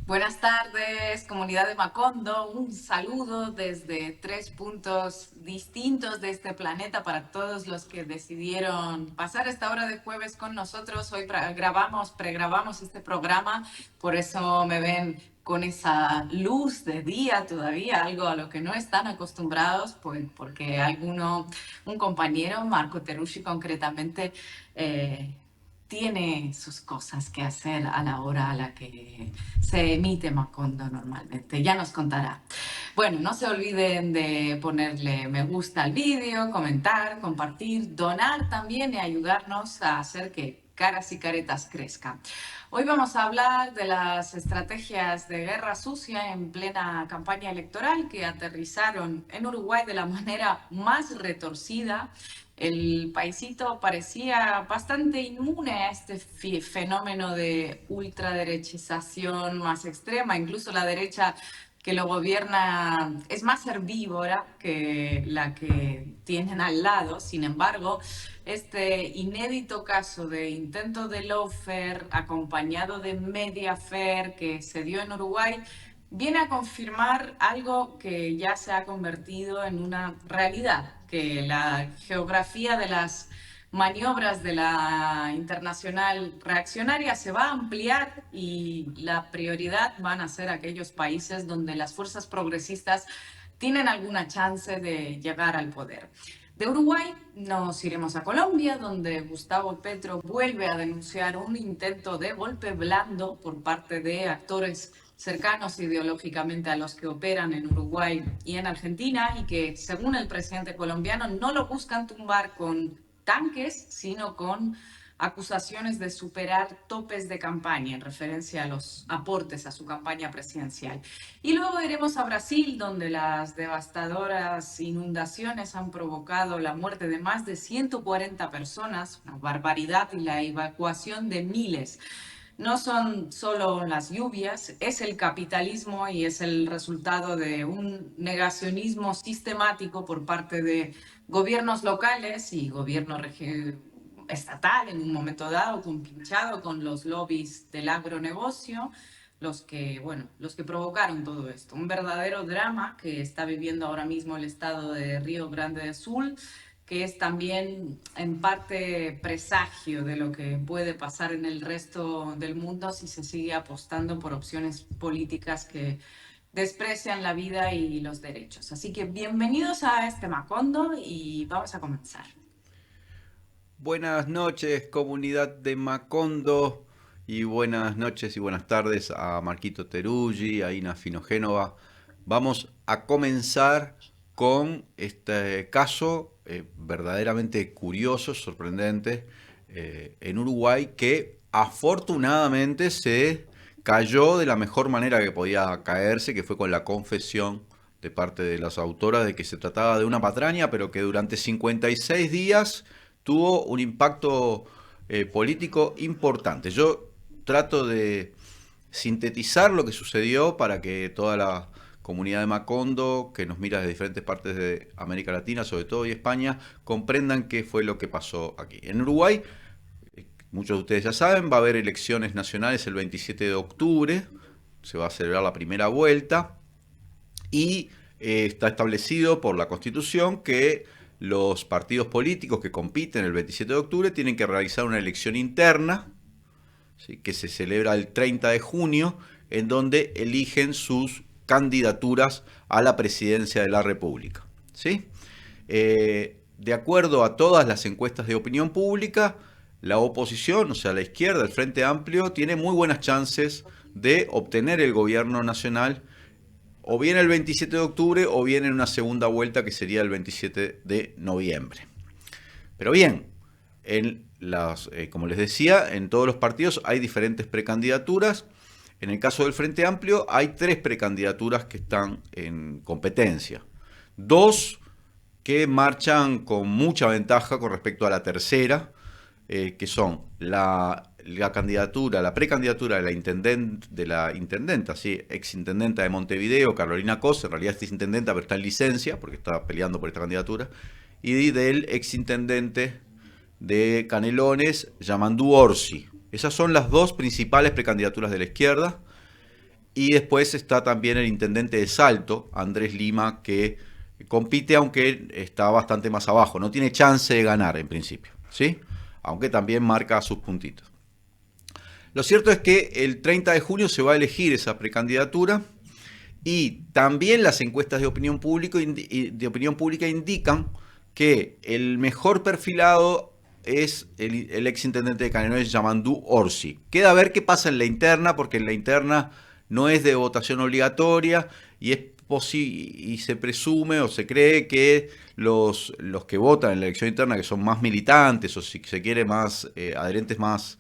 Buenas tardes, comunidad de Macondo. Un saludo desde tres puntos distintos de este planeta para todos los que decidieron pasar esta hora de jueves con nosotros. Hoy pregrabamos este programa, por eso me ven con esa luz de día todavía, algo a lo que no están acostumbrados, pues porque un compañero, Marco Terusci concretamente, eh, tiene sus cosas que hacer a la hora a la que se emite Macondo normalmente. Ya nos contará. Bueno, no se olviden de ponerle me gusta al vídeo, comentar, compartir, donar también y ayudarnos a hacer que Caras y Caretas crezca. Hoy vamos a hablar de las estrategias de guerra sucia en plena campaña electoral que aterrizaron en Uruguay de la manera más retorcida. El paisito parecía bastante inmune a este fenómeno de ultraderechización más extrema. Incluso la derecha que lo gobierna es más herbívora que la que tienen al lado. Sin embargo, este inédito caso de intento de lawfare acompañado de mediafair que se dio en Uruguay viene a confirmar algo que ya se ha convertido en una realidad, que la geografía de las maniobras de la internacional reaccionaria se va a ampliar y la prioridad van a ser aquellos países donde las fuerzas progresistas tienen alguna chance de llegar al poder. De Uruguay nos iremos a Colombia, donde Gustavo Petro vuelve a denunciar un intento de golpe blando por parte de actores cercanos ideológicamente a los que operan en Uruguay y en Argentina y que, según el presidente colombiano, no lo buscan tumbar con tanques, sino con acusaciones de superar topes de campaña en referencia a los aportes a su campaña presidencial. Y luego iremos a Brasil, donde las devastadoras inundaciones han provocado la muerte de más de 140 personas, una barbaridad, y la evacuación de miles. No son solo las lluvias, es el capitalismo y es el resultado de un negacionismo sistemático por parte de gobiernos locales y gobierno estatal en un momento dado, compinchado con los lobbies del agronegocio, los que provocaron todo esto. Un verdadero drama que está viviendo ahora mismo el estado de Río Grande do Sul, que es también en parte presagio de lo que puede pasar en el resto del mundo si se sigue apostando por opciones políticas que desprecian la vida y los derechos. Así que bienvenidos a este Macondo y vamos a comenzar. Buenas noches, comunidad de Macondo, y buenas noches y buenas tardes a Marquito Teruggi, a Ina Finogénova. Vamos a comenzar con este caso verdaderamente curioso, sorprendente, en Uruguay, que afortunadamente se cayó de la mejor manera que podía caerse, que fue con la confesión de parte de las autoras de que se trataba de una patraña, pero que durante 56 días tuvo un impacto político importante. Yo trato de sintetizar lo que sucedió para que toda la comunidad de Macondo, que nos mira de diferentes partes de América Latina, sobre todo y España, comprendan qué fue lo que pasó aquí. En Uruguay, muchos de ustedes ya saben, va a haber elecciones nacionales el 27 de octubre, se va a celebrar la primera vuelta y está establecido por la Constitución que los partidos políticos que compiten el 27 de octubre tienen que realizar una elección interna, ¿sí?, que se celebra el 30 de junio, en donde eligen sus candidaturas a la presidencia de la República. ¿Sí? De acuerdo a todas las encuestas de opinión pública, la oposición, o sea, la izquierda, el Frente Amplio, tiene muy buenas chances de obtener el gobierno nacional o bien el 27 de octubre o bien en una segunda vuelta que sería el 27 de noviembre. Pero bien, como les decía, en todos los partidos hay diferentes precandidaturas. En el caso del Frente Amplio hay 3 precandidaturas que están en competencia. 2 que marchan con mucha ventaja con respecto a la tercera, que son la candidatura, la precandidatura de la intendenta, ¿sí?, exintendenta de Montevideo, Carolina Cos, en realidad es intendenta pero está en licencia porque está peleando por esta candidatura, y del exintendente de Canelones, Yamandú Orsi. Esas son las 2 principales precandidaturas de la izquierda. Y después está también el intendente de Salto, Andrés Lima, que compite aunque está bastante más abajo. No tiene chance de ganar en principio, ¿sí? Aunque también marca sus puntitos. Lo cierto es que el 30 de junio se va a elegir esa precandidatura y también las encuestas de opinión pública indican que el mejor perfilado es el exintendente de Canelones, Yamandú Orsi. Queda a ver qué pasa en la interna, porque en la interna no es de votación obligatoria y se presume o se cree que los que votan en la elección interna, que son más militantes o si se quiere más adherentes más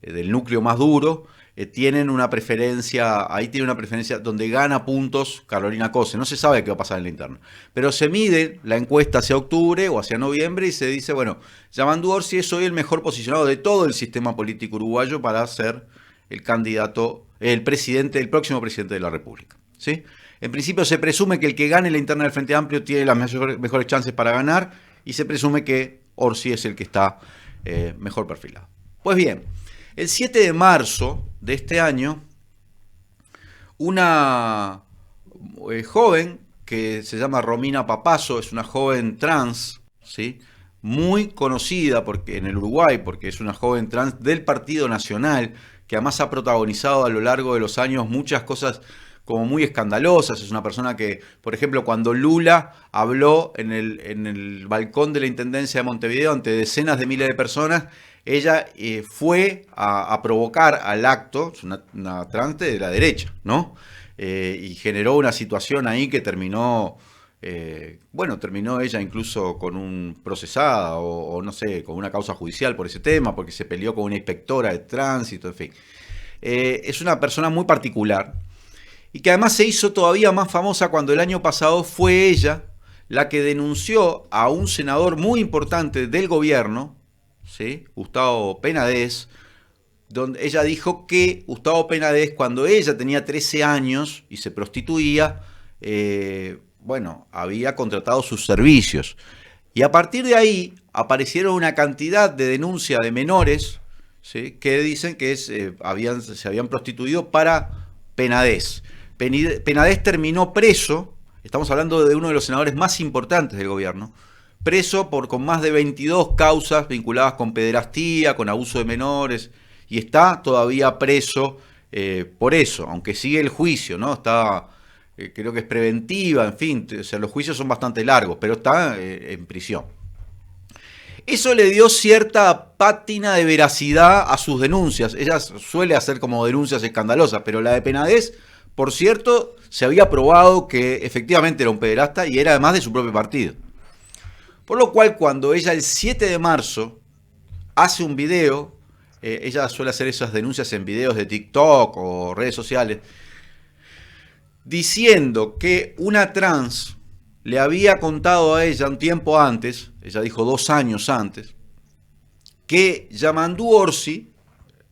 del núcleo más duro, tienen una preferencia, ahí tiene una preferencia donde gana puntos Carolina Cose. No se sabe qué va a pasar en la interna, pero se mide la encuesta hacia octubre o hacia noviembre y se dice, bueno, Yamandú Orsi es hoy el mejor posicionado de todo el sistema político uruguayo para ser el candidato, el próximo presidente de la República, ¿sí? En principio se presume que el que gane la interna del Frente Amplio tiene las mejores chances para ganar y se presume que Orsi es el que está mejor perfilado. Pues bien, el 7 de marzo de este año, una joven que se llama Romina Papazo, es una joven trans, ¿sí? Muy conocida en el Uruguay, porque es una joven trans del Partido Nacional, que además ha protagonizado a lo largo de los años muchas cosas como muy escandalosas. Es una persona que, por ejemplo, cuando Lula habló en el balcón de la Intendencia de Montevideo ante decenas de miles de personas, ella fue a provocar al acto, es una trance de la derecha, ¿no? Y generó una situación ahí que terminó ella incluso con un procesada o no sé, con una causa judicial por ese tema, porque se peleó con una inspectora de tránsito, en fin. Es una persona muy particular y que además se hizo todavía más famosa cuando el año pasado fue ella la que denunció a un senador muy importante del gobierno, ¿sí? Gustavo Penadez, donde ella dijo que Gustavo Penadez, cuando ella tenía 13 años y se prostituía, había contratado sus servicios. Y a partir de ahí aparecieron una cantidad de denuncias de menores, ¿sí? Que dicen que se habían prostituido para Penadez. Penadez terminó preso, estamos hablando de uno de los senadores más importantes del gobierno, preso con más de 22 causas vinculadas con pederastía, con abuso de menores, y está todavía preso por eso, aunque sigue el juicio, ¿no? Está, creo que es preventiva, en fin, o sea, los juicios son bastante largos, pero está en prisión. Eso le dio cierta pátina de veracidad a sus denuncias. Ella suele hacer como denuncias escandalosas, pero la de Penadez, por cierto, se había probado que efectivamente era un pederasta y era además de su propio partido. Por lo cual, cuando ella el 7 de marzo hace un video, ella suele hacer esas denuncias en videos de TikTok o redes sociales, diciendo que una trans le había contado a ella un tiempo antes, ella dijo 2 años antes, que Yamandú Orsi,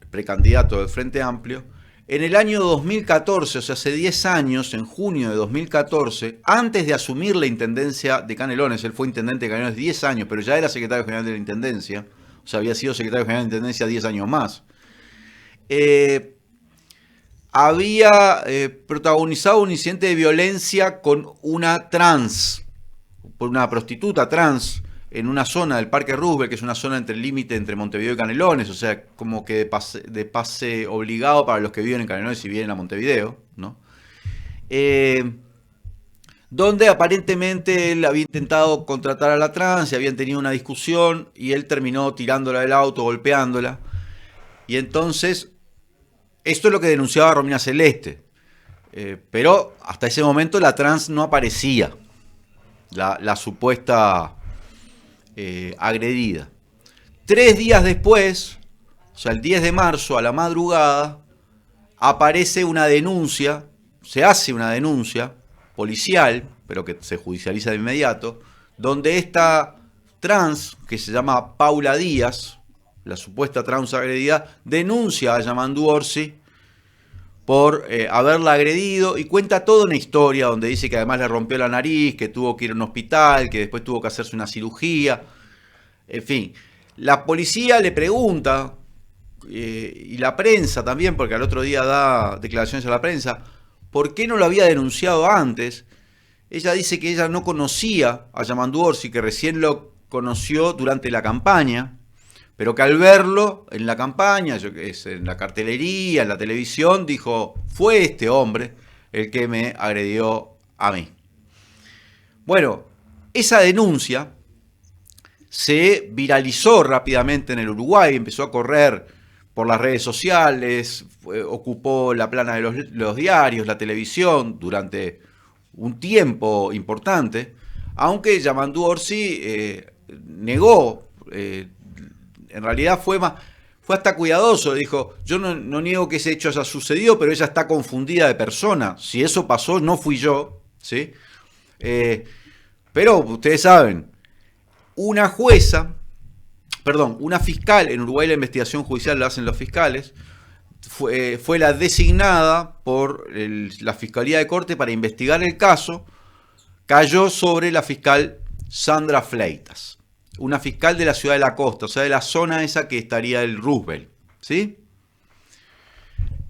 precandidato del Frente Amplio, en el año 2014, o sea, hace 10 años, en junio de 2014, antes de asumir la intendencia de Canelones, él fue intendente de Canelones 10 años, pero ya era secretario general de la intendencia, o sea, había sido secretario general de la intendencia 10 años más, había protagonizado un incidente de violencia con una trans, por una prostituta trans, en una zona del Parque Roosevelt, que es una zona entre el límite entre Montevideo y Canelones, o sea, como que de pase obligado para los que viven en Canelones y vienen a Montevideo, ¿no? Donde aparentemente él había intentado contratar a la trans y habían tenido una discusión y él terminó tirándola del auto, golpeándola. Y entonces, esto es lo que denunciaba Romina Celeste. Pero hasta ese momento la trans no aparecía, la supuesta agredida. 3 días después, o sea, el 10 de marzo a la madrugada, aparece una denuncia, se hace una denuncia policial, pero que se judicializa de inmediato, donde esta trans, que se llama Paula Díaz, la supuesta trans agredida, denuncia a Yamandú Orsi por haberla agredido y cuenta toda una historia donde dice que además le rompió la nariz, que tuvo que ir a un hospital, que después tuvo que hacerse una cirugía. En fin, la policía le pregunta y la prensa también, porque al otro día da declaraciones a la prensa, ¿por qué no lo había denunciado antes? Ella dice que ella no conocía a Yamandu Orsi, que recién lo conoció durante la campaña, pero que al verlo en la campaña, yo que sé, en la cartelería, en la televisión, dijo, fue este hombre el que me agredió a mí. Bueno, esa denuncia se viralizó rápidamente en el Uruguay, empezó a correr por las redes sociales, ocupó la plana de los diarios, la televisión durante un tiempo importante, aunque Yamandu Orsi negó, en realidad fue hasta cuidadoso, dijo, yo no niego que ese hecho haya sucedido, pero ella está confundida de persona, si eso pasó no fui yo, ¿sí? Pero ustedes saben, una jueza, perdón, una fiscal, en Uruguay la investigación judicial la hacen los fiscales, fue la designada por la Fiscalía de Corte para investigar el caso, cayó sobre la fiscal Sandra Fleitas, una fiscal de la ciudad de la costa, o sea, de la zona esa que estaría el Roosevelt, ¿sí?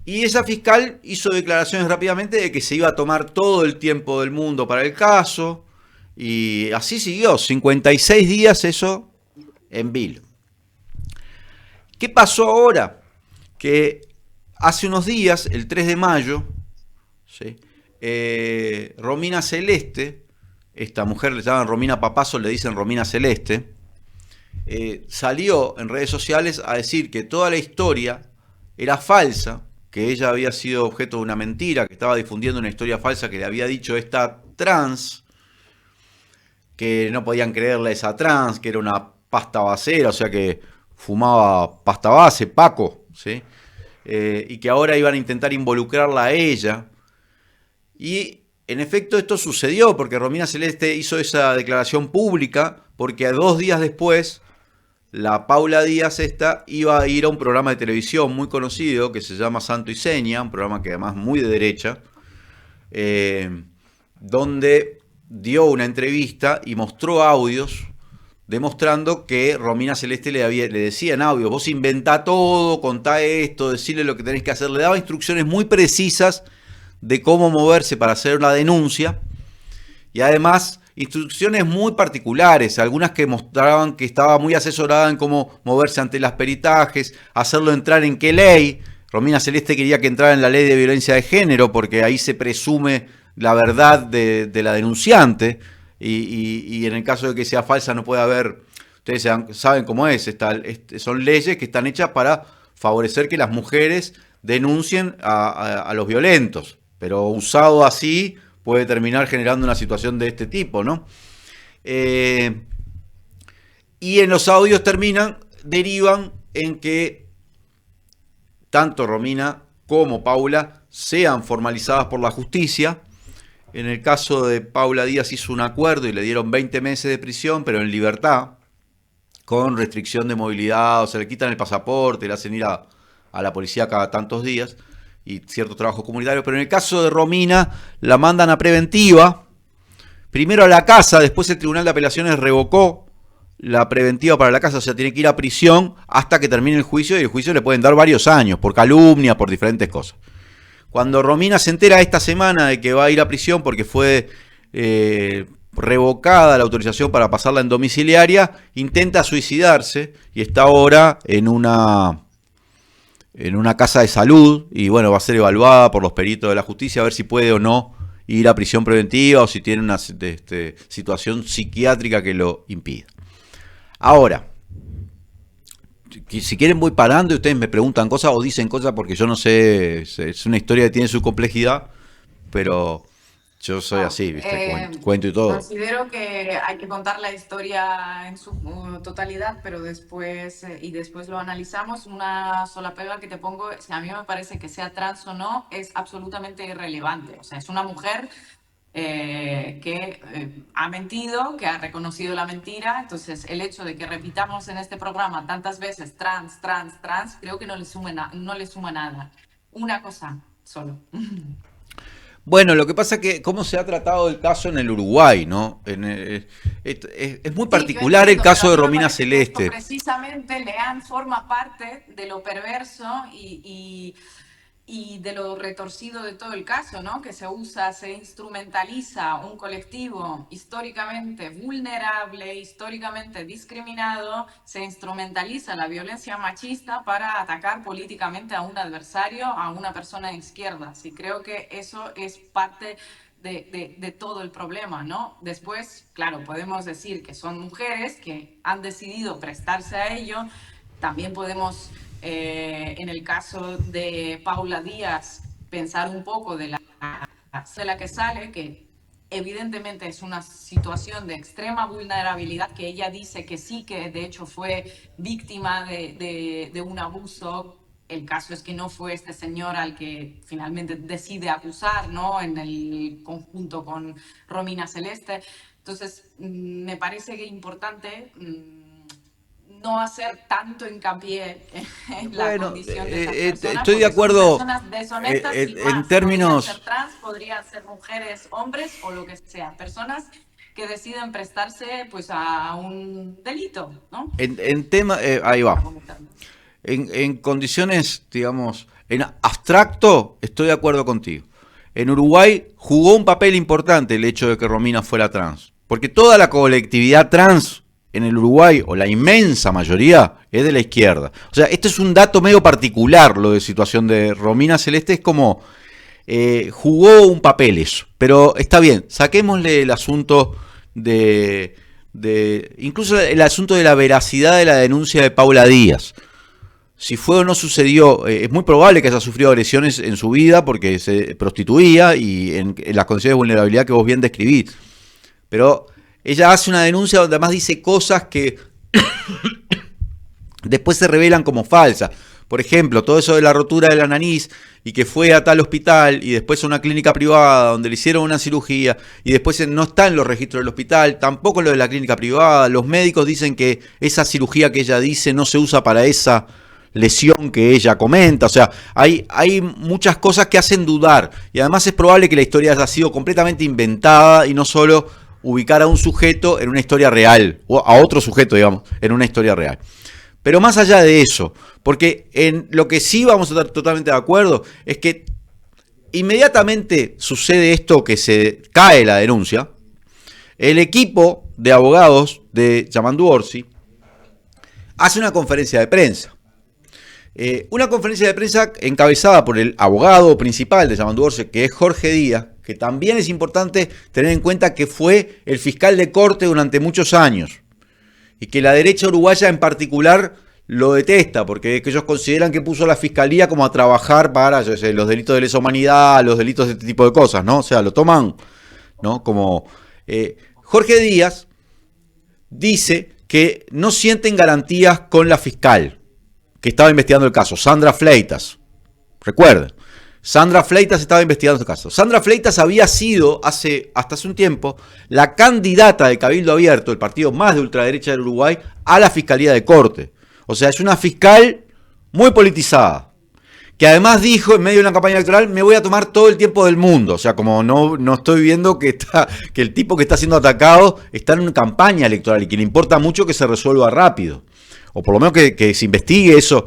Y esa fiscal hizo declaraciones rápidamente de que se iba a tomar todo el tiempo del mundo para el caso, y así siguió, 56 días eso en vilo. ¿Qué pasó ahora? Que hace unos días, el 3 de mayo, ¿sí? Romina Celeste, esta mujer le llaman Romina Papazo, le dicen Romina Celeste, salió en redes sociales a decir que toda la historia era falsa, que ella había sido objeto de una mentira, que estaba difundiendo una historia falsa que le había dicho esta trans, que no podían creerle a esa trans, que era una pasta basera, o sea que fumaba pasta base, Paco, ¿sí? Y que ahora iban a intentar involucrarla a ella. Y en efecto esto sucedió porque Romina Celeste hizo esa declaración pública porque 2 días después la Paula Díaz esta iba a ir a un programa de televisión muy conocido que se llama Santo y Seña, un programa que además muy de derecha, donde dio una entrevista y mostró audios demostrando que Romina Celeste le decía en audio, vos inventá todo, contá esto, decirle lo que tenés que hacer, le daba instrucciones muy precisas de cómo moverse para hacer la denuncia y además instrucciones muy particulares, algunas que mostraban que estaba muy asesorada en cómo moverse ante los peritajes, hacerlo entrar en qué ley. Romina Celeste quería que entrara en la ley de violencia de género porque ahí se presume la verdad de la denunciante y en el caso de que sea falsa no puede haber, ustedes saben cómo es, son leyes que están hechas para favorecer que las mujeres denuncien a los violentos, pero usado así puede terminar generando una situación de este tipo, ¿no? Y en los audios derivan en que tanto Romina como Paula sean formalizadas por la justicia. En el caso de Paula Díaz hizo un acuerdo y le dieron 20 meses de prisión, pero en libertad, con restricción de movilidad, o sea, le quitan el pasaporte, le hacen ir a la policía cada tantos días y cierto trabajo comunitario. Pero en el caso de Romina, la mandan a preventiva, primero a la casa, después el Tribunal de Apelaciones revocó la preventiva para la casa, o sea, tiene que ir a prisión hasta que termine el juicio y el juicio le pueden dar varios años, por calumnia, por diferentes cosas. Cuando Romina se entera esta semana de que va a ir a prisión porque fue revocada la autorización para pasarla en domiciliaria, intenta suicidarse y está ahora en una casa de salud y bueno, va a ser evaluada por los peritos de la justicia a ver si puede o no ir a prisión preventiva o si tiene una situación psiquiátrica que lo impida. Ahora, si quieren voy parando y ustedes me preguntan cosas o dicen cosas porque yo no sé, es una historia que tiene su complejidad, pero yo soy así, ¿viste? Cuento y todo. Considero que hay que contar la historia en su totalidad, pero después, y después lo analizamos. Una sola pega que te pongo, si a mí me parece que sea trans o no, es absolutamente irrelevante. O sea, es una mujer que ha mentido, que ha reconocido la mentira. Entonces, el hecho de que repitamos en este programa tantas veces trans, trans, trans, creo que no le suma nada. Una cosa solo. Bueno, lo que pasa es que cómo se ha tratado el caso en el Uruguay, ¿no? Es muy Sí, yo particular el entiendo, pero caso a de mí me Romina parece que esto Celeste. precisamente, Lean, forma parte de lo perverso y de lo retorcido de todo el caso, ¿no? Que se usa, se instrumentaliza un colectivo históricamente vulnerable, históricamente discriminado, se instrumentaliza la violencia machista para atacar políticamente a un adversario, a una persona de izquierdas. Y creo que eso es parte de todo el problema, ¿no? Después, claro, podemos decir que son mujeres que han decidido prestarse a ello. También podemos, en el caso de Paula Díaz, pensar un poco de la que sale, que evidentemente es una situación de extrema vulnerabilidad, que ella dice que sí, que de hecho fue víctima de un abuso. El caso es que no fue este señor al que finalmente decide acusar, ¿no? En el conjunto con Romina Celeste. Entonces, me parece que es importante no hacer tanto hincapié en la Bueno, condición de esas personas, estoy de porque son acuerdo personas deshonestas sin en más. Podrían ser términos. trans, podrían ser mujeres, hombres o lo que sea. Personas que deciden prestarse pues a un delito, ¿no? En tema, ahí Para va. comentarlo. En condiciones, digamos, en abstracto, estoy de acuerdo contigo. En Uruguay jugó un papel importante el hecho de que Romina fuera trans. Porque toda la colectividad trans en el Uruguay, o la inmensa mayoría, es de la izquierda. O sea, este es un dato medio particular, lo de situación de Romina Celeste, es como jugó un papel eso. Pero está bien, saquémosle el asunto incluso el asunto de la veracidad de la denuncia de Paula Díaz. Si fue o no sucedió, es muy probable que haya sufrido agresiones en su vida porque se prostituía y en las condiciones de vulnerabilidad que vos bien describís. Pero ella hace una denuncia donde además dice cosas que después se revelan como falsas. Por ejemplo, todo eso de la rotura de la nariz y que fue a tal hospital y después a una clínica privada donde le hicieron una cirugía y después no está en los registros del hospital, tampoco en lo de la clínica privada. Los médicos dicen que esa cirugía que ella dice no se usa para esa lesión que ella comenta. O sea, hay muchas cosas que hacen dudar y además es probable que la historia haya sido completamente inventada y no solo ubicar a un sujeto en una historia real, o a otro sujeto, digamos, en una historia real. Pero más allá de eso, porque en lo que sí vamos a estar totalmente de acuerdo es que inmediatamente sucede esto, que se cae la denuncia, el equipo de abogados de Yamandu Orsi hace una conferencia de prensa. Una conferencia de prensa encabezada por el abogado principal de Yamandu Orsi, que es Jorge Díaz, que también es importante tener en cuenta que fue el fiscal de corte durante muchos años. Y que la derecha uruguaya en particular lo detesta, porque es que ellos consideran que puso a la fiscalía como a trabajar para, yo sé, los delitos de lesa humanidad, los delitos de este tipo de cosas, ¿no? O sea, lo toman, ¿no? Como Jorge Díaz dice que no sienten garantías con la fiscal que estaba investigando el caso, Sandra Fleitas. Recuerden, Sandra Fleitas estaba investigando este caso. Sandra Fleitas había sido, hasta hace un tiempo, la candidata de Cabildo Abierto, el partido más de ultraderecha del Uruguay, a la Fiscalía de Corte. O sea, es una fiscal muy politizada, que además dijo en medio de una campaña electoral: me voy a tomar todo el tiempo del mundo. O sea, como no estoy viendo que el tipo que está siendo atacado está en una campaña electoral y que le importa mucho que se resuelva rápido. O por lo menos que se investigue eso.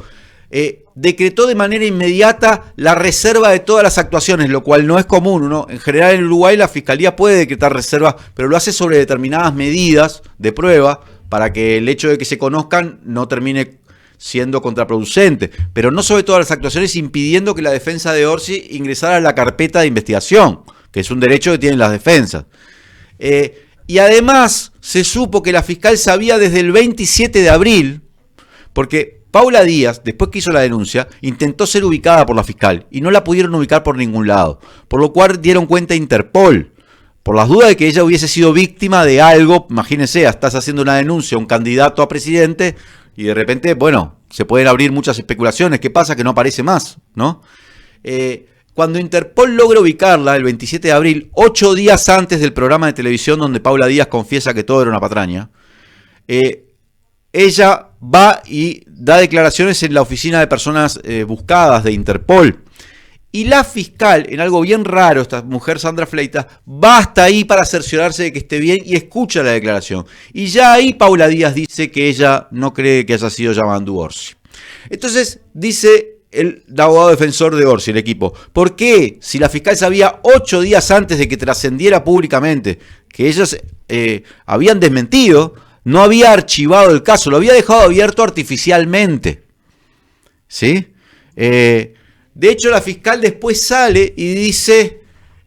Decretó de manera inmediata la reserva de todas las actuaciones, lo cual no es común, ¿no? En general en Uruguay la Fiscalía puede decretar reservas, pero lo hace sobre determinadas medidas de prueba para que el hecho de que se conozcan no termine siendo contraproducente, pero no sobre todas las actuaciones, impidiendo que la defensa de Orsi ingresara a la carpeta de investigación, que es un derecho que tienen las defensas. Y además se supo que la fiscal sabía desde el 27 de abril, porque Paula Díaz, después que hizo la denuncia, intentó ser ubicada por la fiscal y no la pudieron ubicar por ningún lado, por lo cual dieron cuenta a Interpol, por las dudas de que ella hubiese sido víctima de algo. Imagínense, estás haciendo una denuncia a un candidato a presidente y de repente, bueno, se pueden abrir muchas especulaciones. ¿Qué pasa? Que no aparece más, ¿no? Cuando Interpol logra ubicarla el 27 de abril, 8 días antes del programa de televisión donde Paula Díaz confiesa que todo era una patraña, ella va y da declaraciones en la oficina de personas buscadas de Interpol Y la fiscal, en algo bien raro, esta mujer Sandra Fleitas, va hasta ahí para cerciorarse de que esté bien y escucha la declaración. Y ya ahí Paula Díaz dice que ella no cree que haya sido Yamandu Orsi. Entonces dice el abogado defensor de Orsi, el equipo, ¿por qué si la fiscal sabía 8 días antes de que trascendiera públicamente que ellos habían desmentido, no había archivado el caso, lo había dejado abierto artificialmente? ¿Sí? De hecho, la fiscal después sale y dice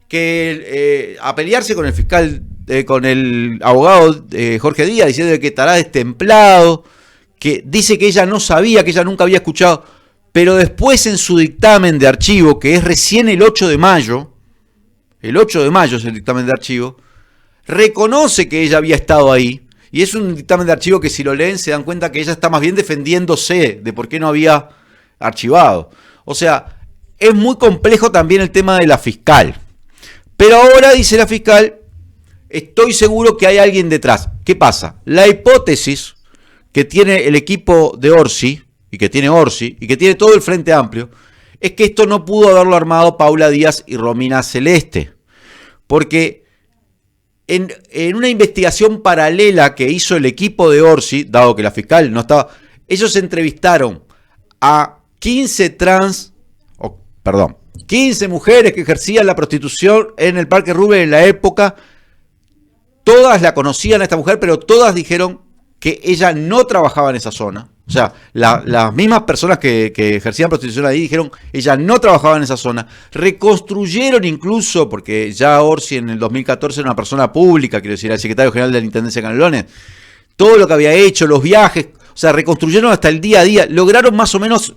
que a pelearse con el fiscal, con el abogado Jorge Díaz, diciendo que estará destemplado, que dice que ella no sabía, que ella nunca había escuchado, pero después en su dictamen de archivo, que es recién el 8 de mayo es el dictamen de archivo, reconoce que ella había estado ahí, y es un dictamen de archivo que si lo leen se dan cuenta que ella está más bien defendiéndose de por qué no había archivado. O sea, es muy complejo también el tema de la fiscal. Pero ahora dice la fiscal, estoy seguro que hay alguien detrás. ¿Qué pasa? La hipótesis que tiene el equipo de Orsi, y que tiene Orsi, y que tiene todo el Frente Amplio, es que esto no pudo haberlo armado Paula Díaz y Romina Celeste. Porque en una investigación paralela que hizo el equipo de Orsi, dado que la fiscal no estaba, ellos entrevistaron a 15 mujeres que ejercían la prostitución en el Parque Rubén en la época. Todas la conocían a esta mujer, pero todas dijeron que ella no trabajaba en esa zona. O sea, las mismas personas que ejercían prostitución ahí dijeron ella no trabajaba en esa zona. Reconstruyeron incluso, porque ya Orsi en el 2014 era una persona pública, quiero decir, el secretario general de la Intendencia de Canelones, todo lo que había hecho, los viajes, o sea, reconstruyeron hasta el día a día, lograron más o menos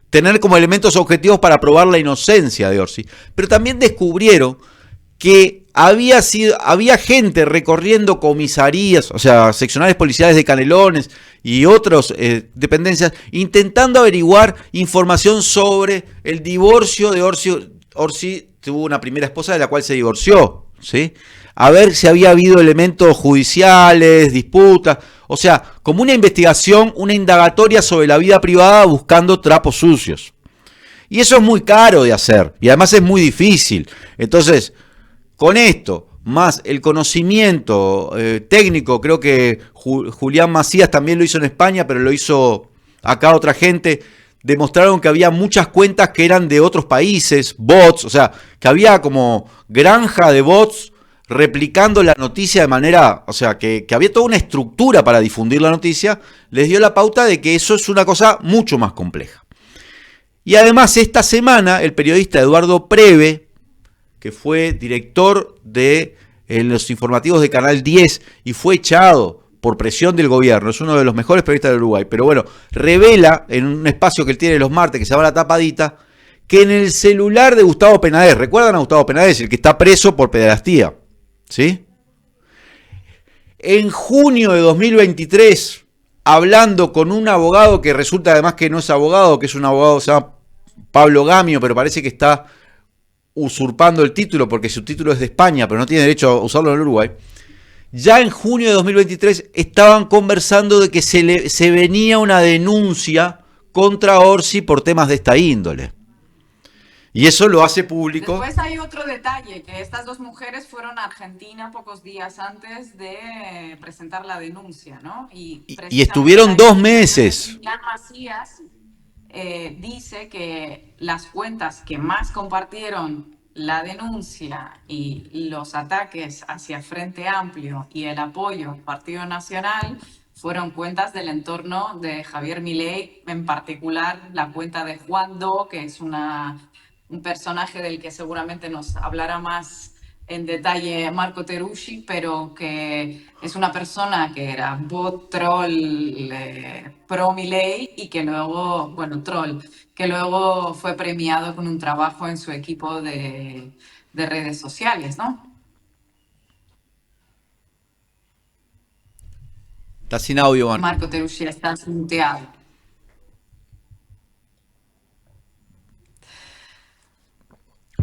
tener como elementos objetivos para probar la inocencia de Orsi, pero también descubrieron que había gente recorriendo comisarías, o sea, seccionales policiales de Canelones y otras dependencias, intentando averiguar información sobre el divorcio de Orsi. Orsi tuvo una primera esposa de la cual se divorció, ¿sí? A ver si había habido elementos judiciales, disputas, o sea, como una investigación, una indagatoria sobre la vida privada buscando trapos sucios. Y eso es muy caro de hacer, y además es muy difícil. Entonces, con esto, más el conocimiento técnico, creo que Julián Macías también lo hizo en España, pero lo hizo acá otra gente, demostraron que había muchas cuentas que eran de otros países, bots, o sea, que había como granja de bots replicando la noticia de manera, o sea, que había toda una estructura para difundir la noticia, les dio la pauta de que eso es una cosa mucho más compleja. Y además esta semana el periodista Eduardo Preve, que fue director de los informativos de Canal 10 y fue echado por presión del gobierno, es uno de los mejores periodistas del Uruguay, pero bueno, revela en un espacio que él tiene los martes que se llama La Tapadita, que en el celular de Gustavo Penades, ¿recuerdan a Gustavo Penades, el que está preso por pederastía? ¿Sí? En junio de 2023, hablando con un abogado que resulta además que no es abogado, que es un abogado, se llama Pablo Gamio, pero parece que está usurpando el título porque su título es de España, pero no tiene derecho a usarlo en el Uruguay. Ya en junio de 2023 estaban conversando de que se venía una denuncia contra Orsi por temas de esta índole. Y eso lo hace público. Después hay otro detalle, que estas dos mujeres fueron a Argentina pocos días antes de presentar la denuncia, ¿no? Y estuvieron 2 meses. Julián Macías dice que las cuentas que más compartieron la denuncia y los ataques hacia Frente Amplio y el apoyo al Partido Nacional fueron cuentas del entorno de Javier Milei, en particular la cuenta de Juan Do, que es un personaje del que seguramente nos hablará más en detalle Marco Teruggi, pero que es una persona que era bot troll pro Milei y que luego, bueno, troll, que luego fue premiado con un trabajo en su equipo de redes sociales, ¿no? Está sin audio, Marco. Marco Teruggi está muteado.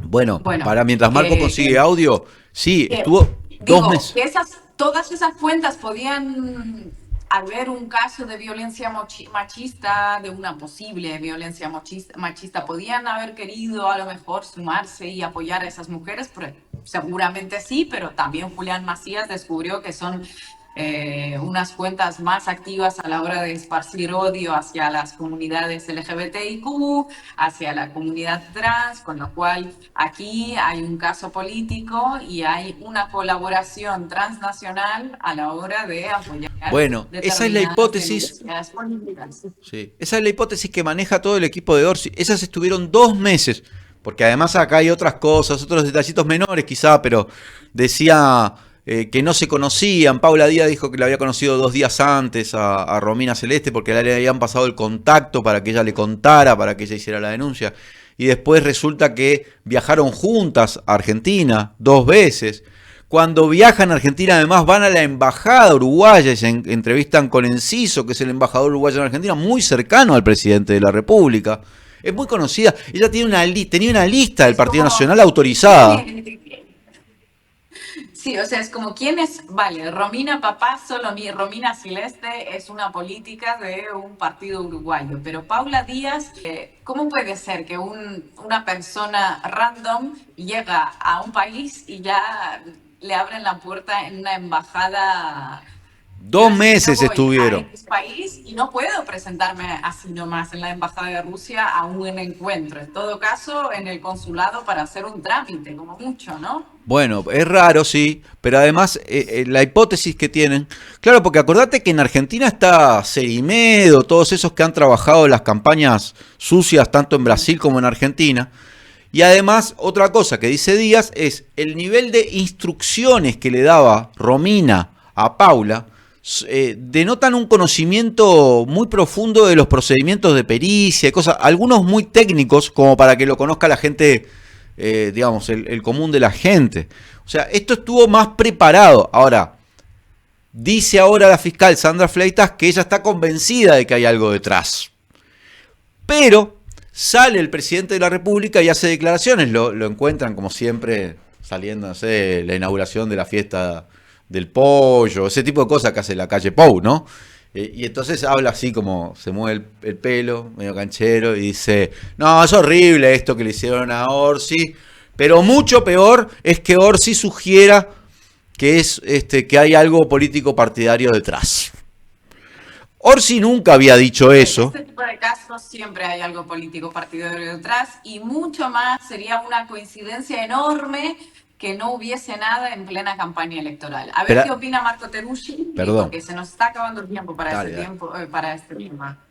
Bueno, para mientras Marco consigue audio, sí, estuvo 2 meses. Todas esas cuentas podían al ver un caso de violencia machista, de una posible violencia machista, podían haber querido a lo mejor sumarse y apoyar a esas mujeres, seguramente sí, pero también Julián Macías descubrió que son unas cuentas más activas a la hora de esparcir odio hacia las comunidades LGBTIQ, hacia la comunidad trans, con lo cual aquí hay un caso político y hay una colaboración transnacional a la hora de apoyar Bueno, esa es la determinadas hipótesis. tendencias políticas. Sí, esa es la hipótesis que maneja todo el equipo de Orsi. Esas estuvieron 2 meses, porque además acá hay otras cosas, otros detallitos menores quizá, pero decía que no se conocían. Paula Díaz dijo que la había conocido 2 días antes a Romina Celeste porque le habían pasado el contacto para que ella le contara, para que ella hiciera la denuncia. Y después resulta que viajaron juntas a Argentina 2 veces. Cuando viajan a Argentina, además van a la embajada uruguaya y se entrevistan con Enciso, que es el embajador uruguayo en Argentina, muy cercano al presidente de la República. Es muy conocida. Ella tenía una lista del Es Partido como, Nacional autorizada. sí, o sea, es como quién es, vale, Romina Papá, solo mi Romina Celeste es una política de un partido uruguayo, pero Paula Díaz, ¿cómo puede ser que una persona random llega a un país y ya le abren la puerta en una embajada? Yo Dos es que yo meses voy a estuvieron. X país y no puedo presentarme así nomás en la embajada de Rusia a un encuentro. En todo caso, en el consulado para hacer un trámite, como mucho, ¿no? Bueno, es raro, sí, pero además la hipótesis que tienen, claro, porque acordate que en Argentina está Cerimedo, todos esos que han trabajado las campañas sucias tanto en Brasil como en Argentina. Y además, otra cosa que dice Díaz es el nivel de instrucciones que le daba Romina a Paula, denotan un conocimiento muy profundo de los procedimientos de pericia y cosas, algunos muy técnicos, como para que lo conozca la gente, digamos, el común de la gente. O sea, esto estuvo más preparado. Ahora, dice ahora la fiscal Sandra Fleitas que ella está convencida de que hay algo detrás. Pero sale el presidente de la República y hace declaraciones. Lo encuentran como siempre saliendo, no sé, la inauguración de la fiesta del pollo, ese tipo de cosas que hace la calle Pou, ¿no? Y entonces habla así como se mueve el pelo, medio canchero, y dice, no, es horrible esto que le hicieron a Orsi, pero mucho peor es que Orsi sugiera que que hay algo político partidario detrás. Orsi nunca había dicho En eso. este tipo de casos siempre hay algo político partidario detrás y mucho más sería una coincidencia enorme que no hubiese nada en plena campaña electoral. A ver Pero, qué opina Marco Teruggi, perdón. porque se nos está acabando el tiempo para Dale, dale. para este tema.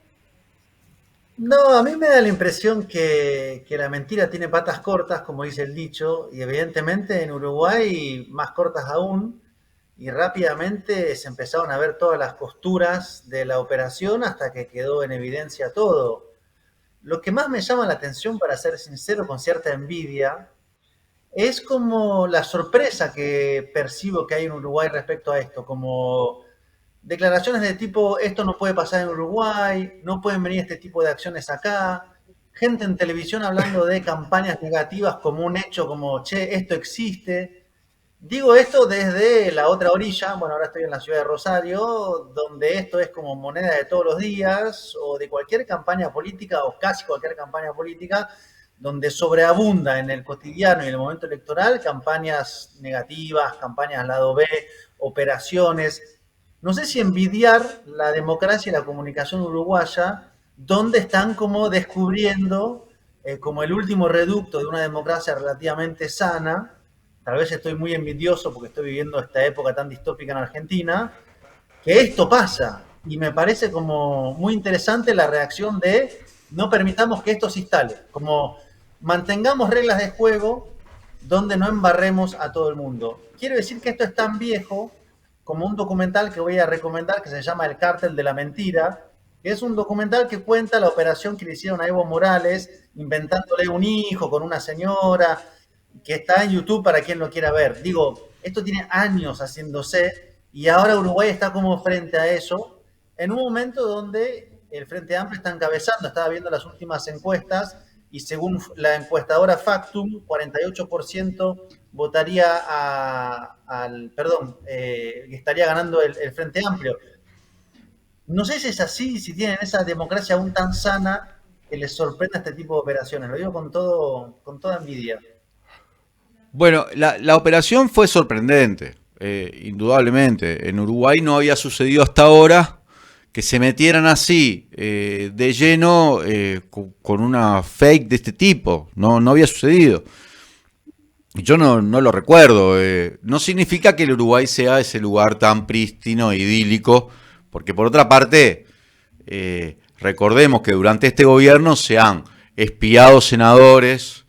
No, a mí me da la impresión que la mentira tiene patas cortas, como dice el dicho, y evidentemente en Uruguay más cortas aún, y rápidamente se empezaron a ver todas las costuras de la operación hasta que quedó en evidencia todo. Lo que más me llama la atención, para ser sincero, con cierta envidia, es como la sorpresa que percibo que hay en Uruguay respecto a esto, como declaraciones de tipo, esto no puede pasar en Uruguay, no pueden venir este tipo de acciones acá, gente en televisión hablando de campañas negativas como un hecho, como, che, esto existe. Digo esto desde la otra orilla, bueno, ahora estoy en la ciudad de Rosario, donde esto es como moneda de todos los días, o de cualquier campaña política, o casi cualquier campaña política, donde sobreabunda en el cotidiano y en el momento electoral campañas negativas, campañas lado B, operaciones. No sé si envidiar la democracia y la comunicación uruguaya, donde están como descubriendo como el último reducto de una democracia relativamente sana. Tal vez estoy muy envidioso porque estoy viviendo esta época tan distópica en Argentina, que esto pasa. Y me parece como muy interesante la reacción de no permitamos que esto se instale, como mantengamos reglas de juego donde no embarremos a todo el mundo. Quiero decir que esto es tan viejo como un documental que voy a recomendar que se llama El Cártel de la Mentira, que es un documental que cuenta la operación que le hicieron a Evo Morales, inventándole un hijo con una señora, que está en YouTube para quien lo quiera ver. Digo, esto tiene años haciéndose y ahora Uruguay está como frente a eso, en un momento donde el Frente Amplio está encabezando, estaba viendo las últimas encuestas y según la encuestadora Factum, 48% votaría al, perdón, estaría ganando el Frente Amplio. No sé si es así, si tienen esa democracia aún tan sana que les sorprenda este tipo de operaciones. Lo digo con toda envidia. Bueno, la operación fue sorprendente, indudablemente. En Uruguay no había sucedido hasta ahora que se metieran así de lleno con una fake de este tipo. No, no había sucedido. Y yo no lo recuerdo. No significa que el Uruguay sea ese lugar tan prístino, idílico, porque por otra parte, recordemos que durante este gobierno se han espiado senadores,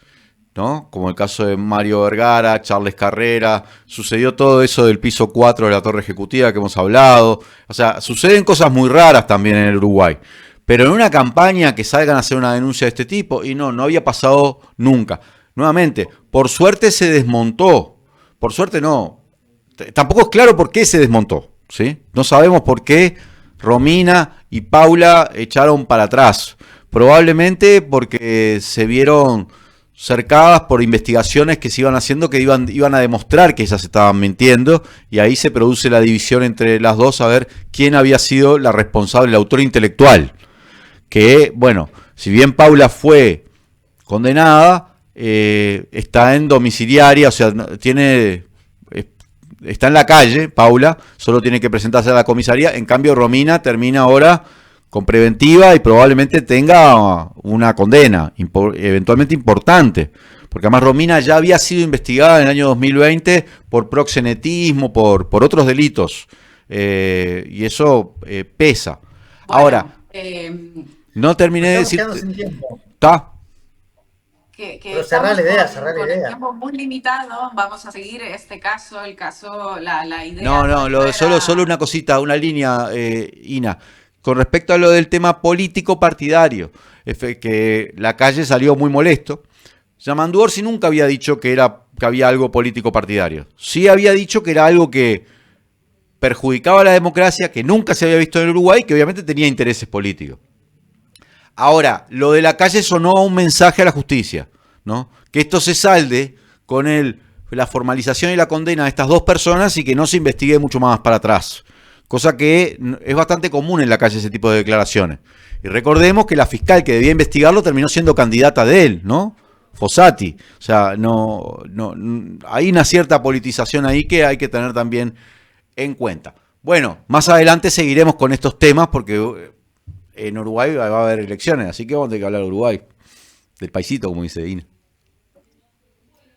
¿no? Como el caso de Mario Vergara, Charles Carrera, sucedió todo eso del piso 4 de la torre ejecutiva que hemos hablado. O sea, suceden cosas muy raras también en el Uruguay. Pero en una campaña que salgan a hacer una denuncia de este tipo, y no había pasado nunca. Nuevamente, por suerte se desmontó. Por suerte no. Tampoco es claro por qué se desmontó, ¿sí? No sabemos por qué Romina y Paula echaron para atrás. Probablemente porque se vieron cercadas por investigaciones que se iban haciendo que iban a demostrar que ellas estaban mintiendo, y ahí se produce la división entre las dos a ver quién había sido la responsable, el autor intelectual. Que, bueno, si bien Paula fue condenada, está en domiciliaria, o sea, está en la calle, Paula, solo tiene que presentarse a la comisaría. En cambio, Romina termina ahora con preventiva y probablemente tenga una condena eventualmente importante, porque además Romina ya había sido investigada en el año 2020 por proxenetismo, por otros delitos, y eso pesa. Bueno, Ahora, no terminé Nos de estamos decir... quedando sin tiempo. ¿Está? que Pero cerrá estamos la idea, cerrá la con el idea. tiempo muy limitado. Vamos a seguir este caso, la idea No, nuestra solo era... una cosita, una línea, Ina. Con respecto a lo del tema político partidario, que la calle salió muy molesto. Yamandu Orsi nunca había dicho que había algo político partidario. Sí había dicho que era algo que perjudicaba a la democracia, que nunca se había visto en el Uruguay, que obviamente tenía intereses políticos. Ahora, lo de la calle sonó un mensaje a la justicia, ¿no? Que esto se salde con la formalización y la condena de estas dos personas y que no se investigue mucho más para atrás. Cosa que es bastante común en la calle ese tipo de declaraciones. Y recordemos que la fiscal que debía investigarlo terminó siendo candidata de él, ¿no? Fossati. O sea, hay una cierta politización ahí que hay que tener también en cuenta. Bueno, más adelante seguiremos con estos temas porque en Uruguay va a haber elecciones, así que vamos a tener que hablar de Uruguay, del paisito, como dice Ina.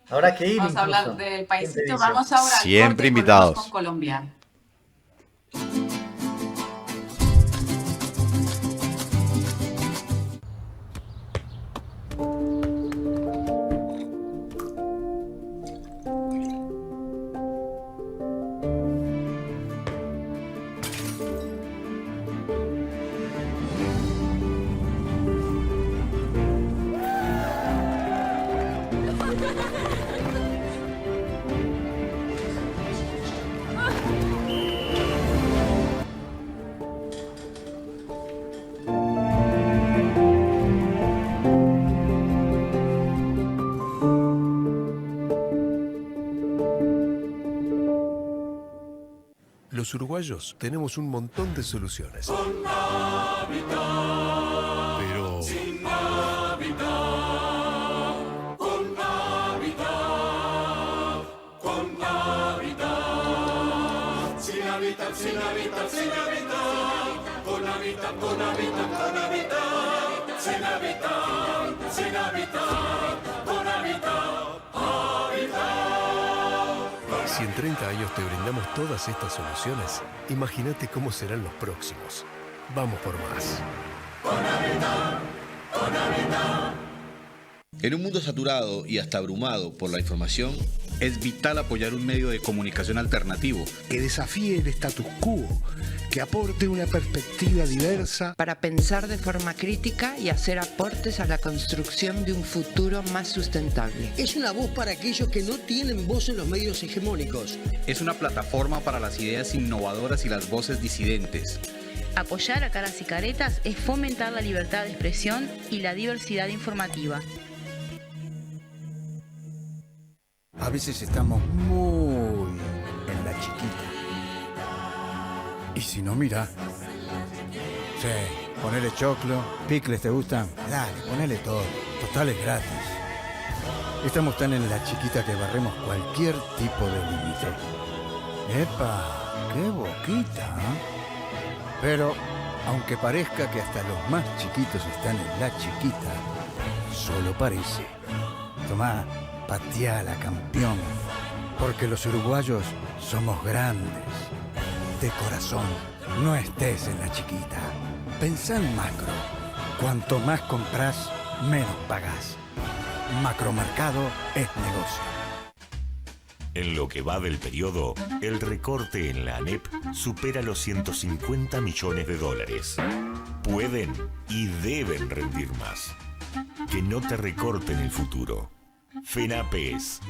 Habrá que ir Vamos a hablar incluso. del ¿Quién te paisito. dice? Vamos ahora al Siempre corte y volvemos con invitados. Colombia. Los uruguayos tenemos un montón de soluciones. Pero... Si en 30 años te brindamos todas estas soluciones, imagínate cómo serán los próximos. Vamos por más. En un mundo saturado y hasta abrumado por la información, es vital apoyar un medio de comunicación alternativo que desafíe el status quo, que aporte una perspectiva diversa para pensar de forma crítica y hacer aportes a la construcción de un futuro más sustentable. Es una voz para aquellos que no tienen voz en los medios hegemónicos. Es una plataforma para las ideas innovadoras y las voces disidentes. Apoyar a Caras y Caretas es fomentar la libertad de expresión y la diversidad informativa. A veces estamos muy en la chiquita. Y si no, mira, Sí, ponele choclo, picles, ¿te gustan? Dale, ponele todo. Total es gratis. Estamos tan en la chiquita que barremos cualquier tipo de límite. ¡Epa! ¡Qué boquita! ¿Eh? Pero, aunque parezca que hasta los más chiquitos están en la chiquita, solo parece. Tomá, pateala, campeón. Porque los uruguayos somos grandes. De corazón, no estés en la chiquita. Pensá en macro. Cuanto más compras, menos pagás. Macromercado es negocio. En lo que va del periodo, el recorte en la ANEP supera los 150 millones de dólares. Pueden y deben rendir más. Que no te recorten el futuro. FENAPES.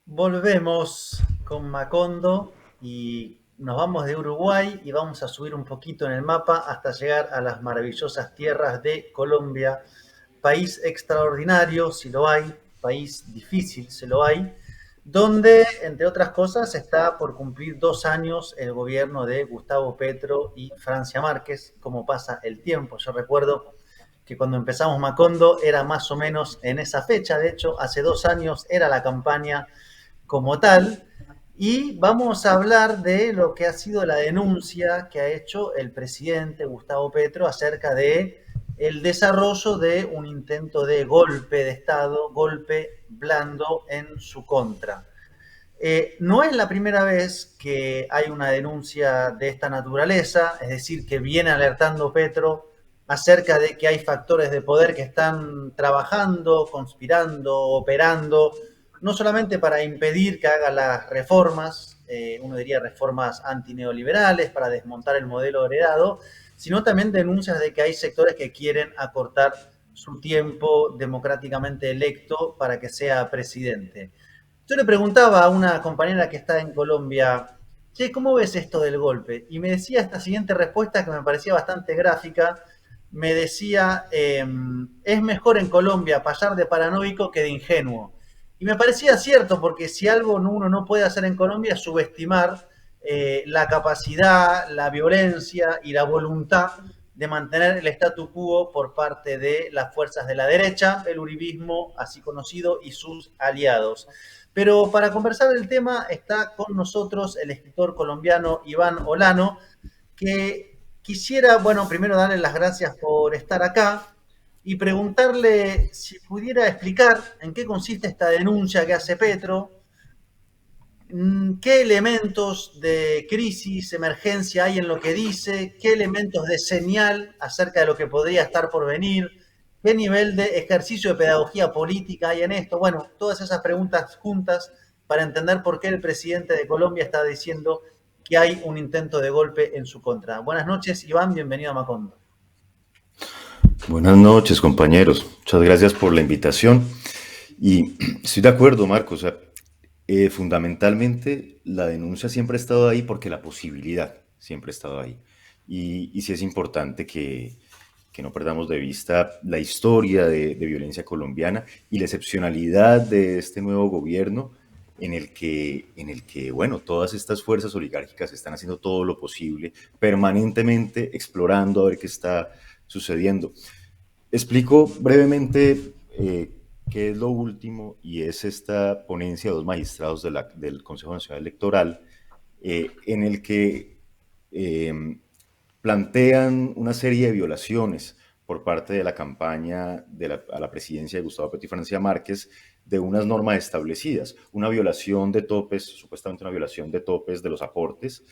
Volvemos con Macondo y nos vamos de Uruguay y vamos a subir un poquito en el mapa hasta llegar a las maravillosas tierras de Colombia. País extraordinario, si lo hay, país difícil, si lo hay, donde, entre otras cosas, está por cumplir 2 años el gobierno de Gustavo Petro y Francia Márquez, como pasa el tiempo. Yo recuerdo que cuando empezamos Macondo era más o menos en esa fecha, de hecho, hace 2 años era la campaña como tal, y vamos a hablar de lo que ha sido la denuncia que ha hecho el presidente Gustavo Petro acerca de el desarrollo de un intento de golpe de Estado, golpe blando en su contra. No es la primera vez que hay una denuncia de esta naturaleza, es decir, que viene alertando Petro acerca de que hay factores de poder que están trabajando, conspirando, operando, no solamente para impedir que haga las reformas, uno diría reformas antineoliberales, para desmontar el modelo heredado, sino también denuncias de que hay sectores que quieren acortar su tiempo democráticamente electo para que sea presidente. Yo le preguntaba a una compañera que está en Colombia, che, ¿cómo ves esto del golpe? Y me decía esta siguiente respuesta que me parecía bastante gráfica. Me decía, es mejor en Colombia pasar de paranoico que de ingenuo. Y me parecía cierto, porque si algo uno no puede hacer en Colombia es subestimar la capacidad, la violencia y la voluntad de mantener el statu quo por parte de las fuerzas de la derecha, el uribismo, así conocido, y sus aliados. Pero para conversar del tema está con nosotros el escritor colombiano Iván Olano, que quisiera, bueno, primero darle las gracias por estar acá y preguntarle si pudiera explicar en qué consiste esta denuncia que hace Petro, qué elementos de crisis, emergencia hay en lo que dice, qué elementos de señal acerca de lo que podría estar por venir, qué nivel de ejercicio de pedagogía política hay en esto. Bueno, todas esas preguntas juntas para entender por qué el presidente de Colombia está diciendo que hay un intento de golpe en su contra. Buenas noches, Iván, bienvenido a Macondo. Buenas noches, compañeros. Muchas gracias por la invitación. Y estoy de acuerdo, Marcos. O sea, fundamentalmente, la denuncia siempre ha estado ahí porque la posibilidad siempre ha estado ahí. Y sí es importante que no perdamos de vista la historia de violencia colombiana y la excepcionalidad de este nuevo gobierno en el que, bueno, todas estas fuerzas oligárquicas están haciendo todo lo posible, permanentemente explorando a ver qué está sucediendo. Explico brevemente qué es lo último, y es esta ponencia de 2 magistrados del Consejo Nacional Electoral, en el que plantean una serie de violaciones por parte de la campaña a la presidencia de Gustavo Petro y Francia Márquez de unas normas establecidas, una violación de topes, supuestamente una violación de topes de los aportes,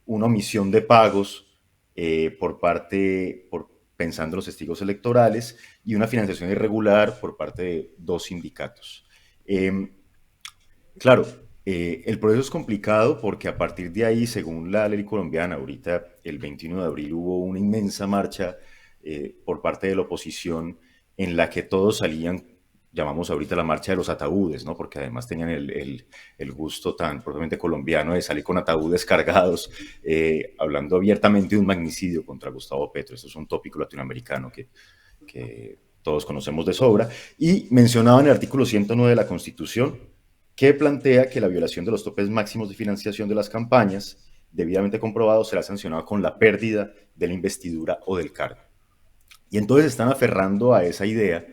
una omisión de pagos pensando en los testigos electorales, y una financiación irregular por parte de 2 sindicatos. Claro, el proceso es complicado porque a partir de ahí, según la ley colombiana, ahorita el 21 de abril hubo una inmensa marcha por parte de la oposición en la que todos salían, llamamos ahorita la marcha de los ataúdes, ¿no? Porque además tenían el gusto tan propiamente colombiano de salir con ataúdes cargados, hablando abiertamente de un magnicidio contra Gustavo Petro. Esto es un tópico latinoamericano que todos conocemos de sobra. Y mencionaban el artículo 109 de la Constitución, que plantea que la violación de los topes máximos de financiación de las campañas, debidamente comprobado, será sancionado con la pérdida de la investidura o del cargo. Y entonces están aferrando a esa idea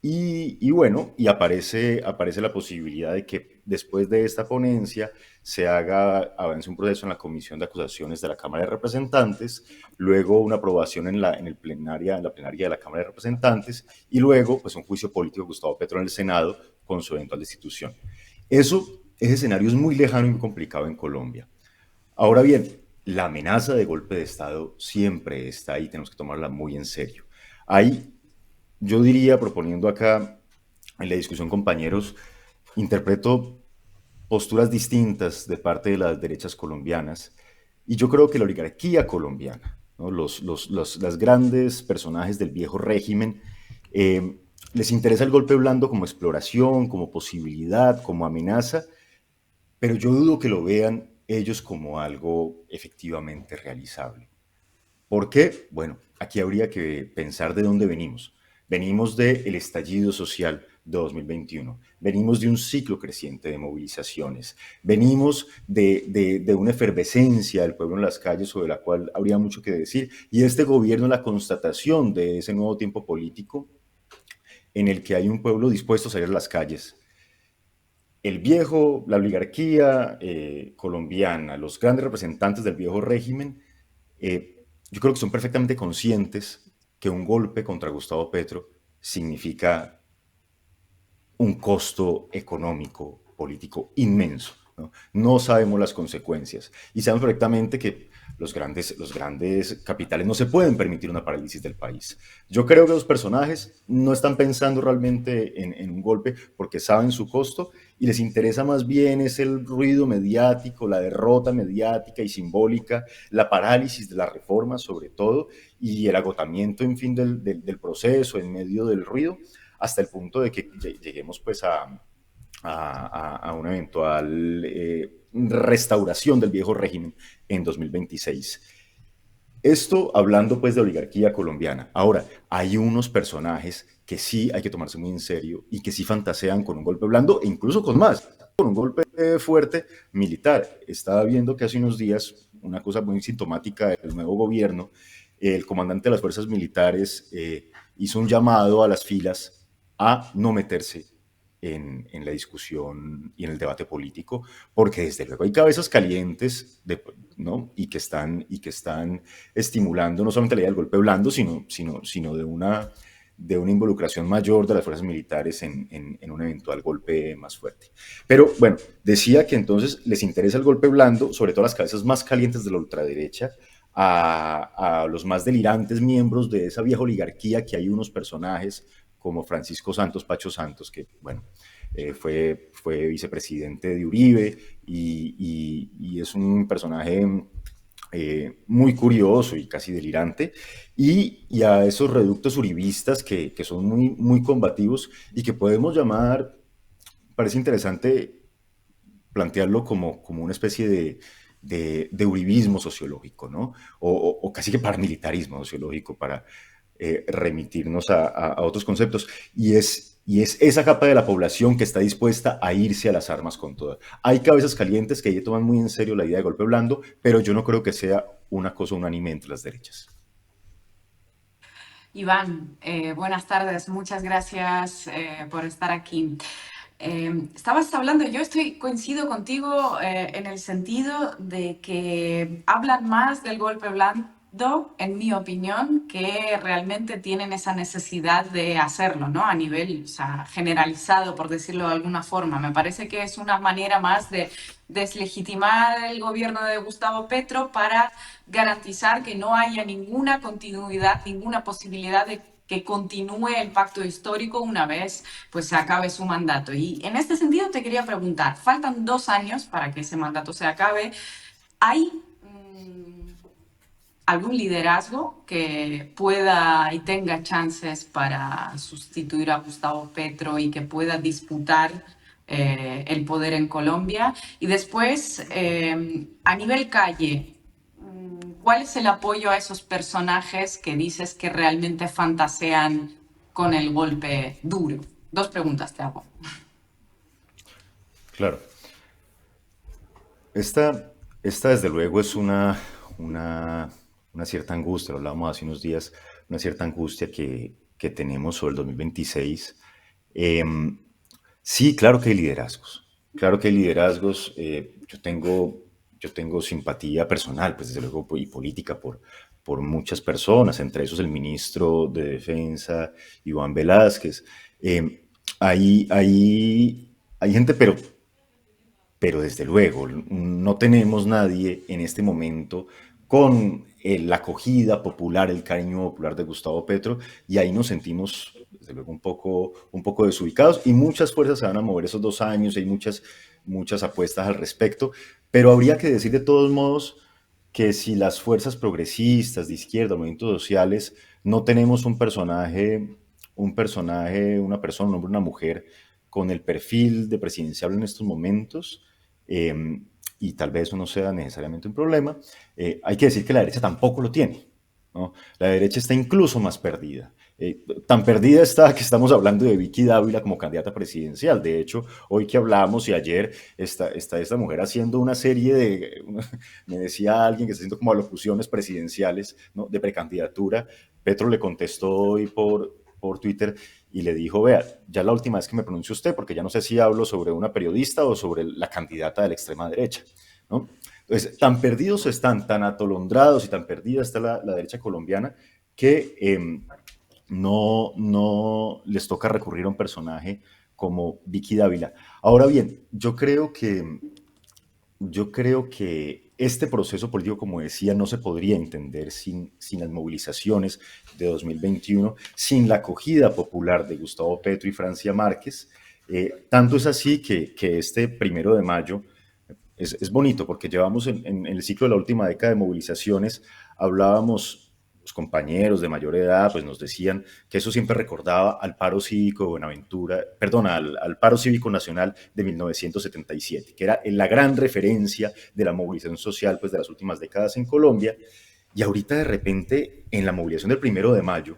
y bueno, y aparece la posibilidad de que después de esta ponencia se avance un proceso en la Comisión de Acusaciones de la Cámara de Representantes, luego una aprobación en la plenaria de la Cámara de Representantes y luego pues un juicio político de Gustavo Petro en el Senado con su eventual destitución. Ese escenario es muy lejano y muy complicado en Colombia. Ahora bien, la amenaza de golpe de Estado siempre está ahí, tenemos que tomarla muy en serio. Yo diría, proponiendo acá en la discusión, compañeros, interpreto posturas distintas de parte de las derechas colombianas y yo creo que la oligarquía colombiana, ¿no? Los grandes personajes del viejo régimen, les interesa el golpe blando como exploración, como posibilidad, como amenaza, pero yo dudo que lo vean ellos como algo efectivamente realizable. ¿Por qué? Bueno, aquí habría que pensar de dónde venimos. Venimos del estallido social de 2021, venimos de un ciclo creciente de movilizaciones, venimos de una efervescencia del pueblo en las calles sobre la cual habría mucho que decir, y este gobierno es la constatación de ese nuevo tiempo político en el que hay un pueblo dispuesto a salir a las calles. La oligarquía colombiana, los grandes representantes del viejo régimen, yo creo que son perfectamente conscientes que un golpe contra Gustavo Petro significa un costo económico, político inmenso, ¿no? No sabemos las consecuencias y sabemos perfectamente que los grandes capitales no se pueden permitir una parálisis del país. Yo creo que los personajes no están pensando realmente en un golpe porque saben su costo y les interesa más bien es el ruido mediático, la derrota mediática y simbólica, la parálisis de la reforma sobre todo y el agotamiento, en fin, del proceso en medio del ruido, hasta el punto de que lleguemos pues a una eventual restauración del viejo régimen en 2026. Esto hablando pues de oligarquía colombiana. Ahora, hay unos personajes que sí hay que tomarse muy en serio y que sí fantasean con un golpe blando e incluso con más, con un golpe fuerte militar. Estaba viendo que hace unos días una cosa muy sintomática del nuevo gobierno, el comandante de las fuerzas militares hizo un llamado a las filas a no meterse en la discusión y en el debate político, porque desde luego hay cabezas calientes, ¿no? y que están estimulando no solamente la idea del golpe blando, sino de una involucración mayor de las fuerzas militares en un eventual golpe más fuerte. Pero bueno, decía que entonces les interesa el golpe blando, sobre todo a las cabezas más calientes de la ultraderecha, a los más delirantes miembros de esa vieja oligarquía, que hay unos personajes como Francisco Santos, Pacho Santos, que bueno, fue vicepresidente de Uribe y es un personaje muy curioso y casi delirante, y a esos reductos uribistas que son muy, muy combativos y que podemos llamar, parece interesante plantearlo como una especie de uribismo sociológico, ¿no? O casi que paramilitarismo sociológico para remitirnos a otros conceptos, y es esa capa de la población que está dispuesta a irse a las armas con todas. Hay cabezas calientes que toman muy en serio la idea de golpe blando, pero yo no creo que sea una cosa unánime entre las derechas. Iván, buenas tardes, muchas gracias por estar aquí. Estabas hablando, coincido contigo en el sentido de que hablan más del golpe blando, en mi opinión, que realmente tienen esa necesidad de hacerlo, ¿no? A nivel, generalizado, por decirlo de alguna forma. Me parece que es una manera más de deslegitimar el gobierno de Gustavo Petro para garantizar que no haya ninguna continuidad, ninguna posibilidad de que continúe el pacto histórico una vez pues se acabe su mandato. Y en este sentido te quería preguntar, faltan 2 años para que ese mandato se acabe. ¿Hay algún liderazgo que pueda y tenga chances para sustituir a Gustavo Petro y que pueda disputar el poder en Colombia? Y después, a nivel calle, ¿cuál es el apoyo a esos personajes que dices que realmente fantasean con el golpe duro? 2 preguntas te hago. Claro. Esta desde luego es una cierta angustia, lo hablábamos hace unos días, una cierta angustia que tenemos sobre el 2026. Em, sí, claro que hay liderazgos, claro que hay liderazgos. Yo tengo simpatía personal, pues desde luego, y política por muchas personas, entre esos el ministro de Defensa, Iván Velázquez. Em, hay gente, pero desde luego no tenemos nadie en este momento con la acogida popular, el cariño popular de Gustavo Petro, y ahí nos sentimos desde luego un poco desubicados, y muchas fuerzas se van a mover esos 2 años, hay muchas apuestas al respecto, pero habría que decir de todos modos que si las fuerzas progresistas de izquierda, movimientos sociales, no tenemos una persona, un hombre, una mujer con el perfil de presidencial en estos momentos, eh, y tal vez eso no sea necesariamente un problema, hay que decir que la derecha tampoco lo tiene, ¿no? La derecha está incluso más perdida. Tan perdida está que estamos hablando de Vicky Dávila como candidata presidencial. De hecho, hoy que hablamos y ayer está esta mujer haciendo una serie me decía alguien que está haciendo como alocuciones presidenciales, ¿no?, de precandidatura. Petro le contestó hoy por Twitter y le dijo: vea, ya la última vez que me pronuncie usted, porque ya no sé si hablo sobre una periodista o sobre la candidata de la extrema derecha, ¿no? Entonces, tan perdidos están, tan atolondrados y tan perdida está la derecha colombiana que no les toca recurrir a un personaje como Vicky Dávila. Ahora bien, yo creo que este proceso político, como decía, no se podría entender sin las movilizaciones de 2021, sin la acogida popular de Gustavo Petro y Francia Márquez. Tanto es así que este 1 de mayo es bonito, porque llevamos en el ciclo de la última década de movilizaciones, hablábamos, los compañeros de mayor edad pues nos decían que eso siempre recordaba al paro cívico de Buenaventura, perdón, al paro cívico nacional de 1977, que era la gran referencia de la movilización social pues de las últimas décadas en Colombia. Y ahorita de repente en la movilización del 1 de mayo,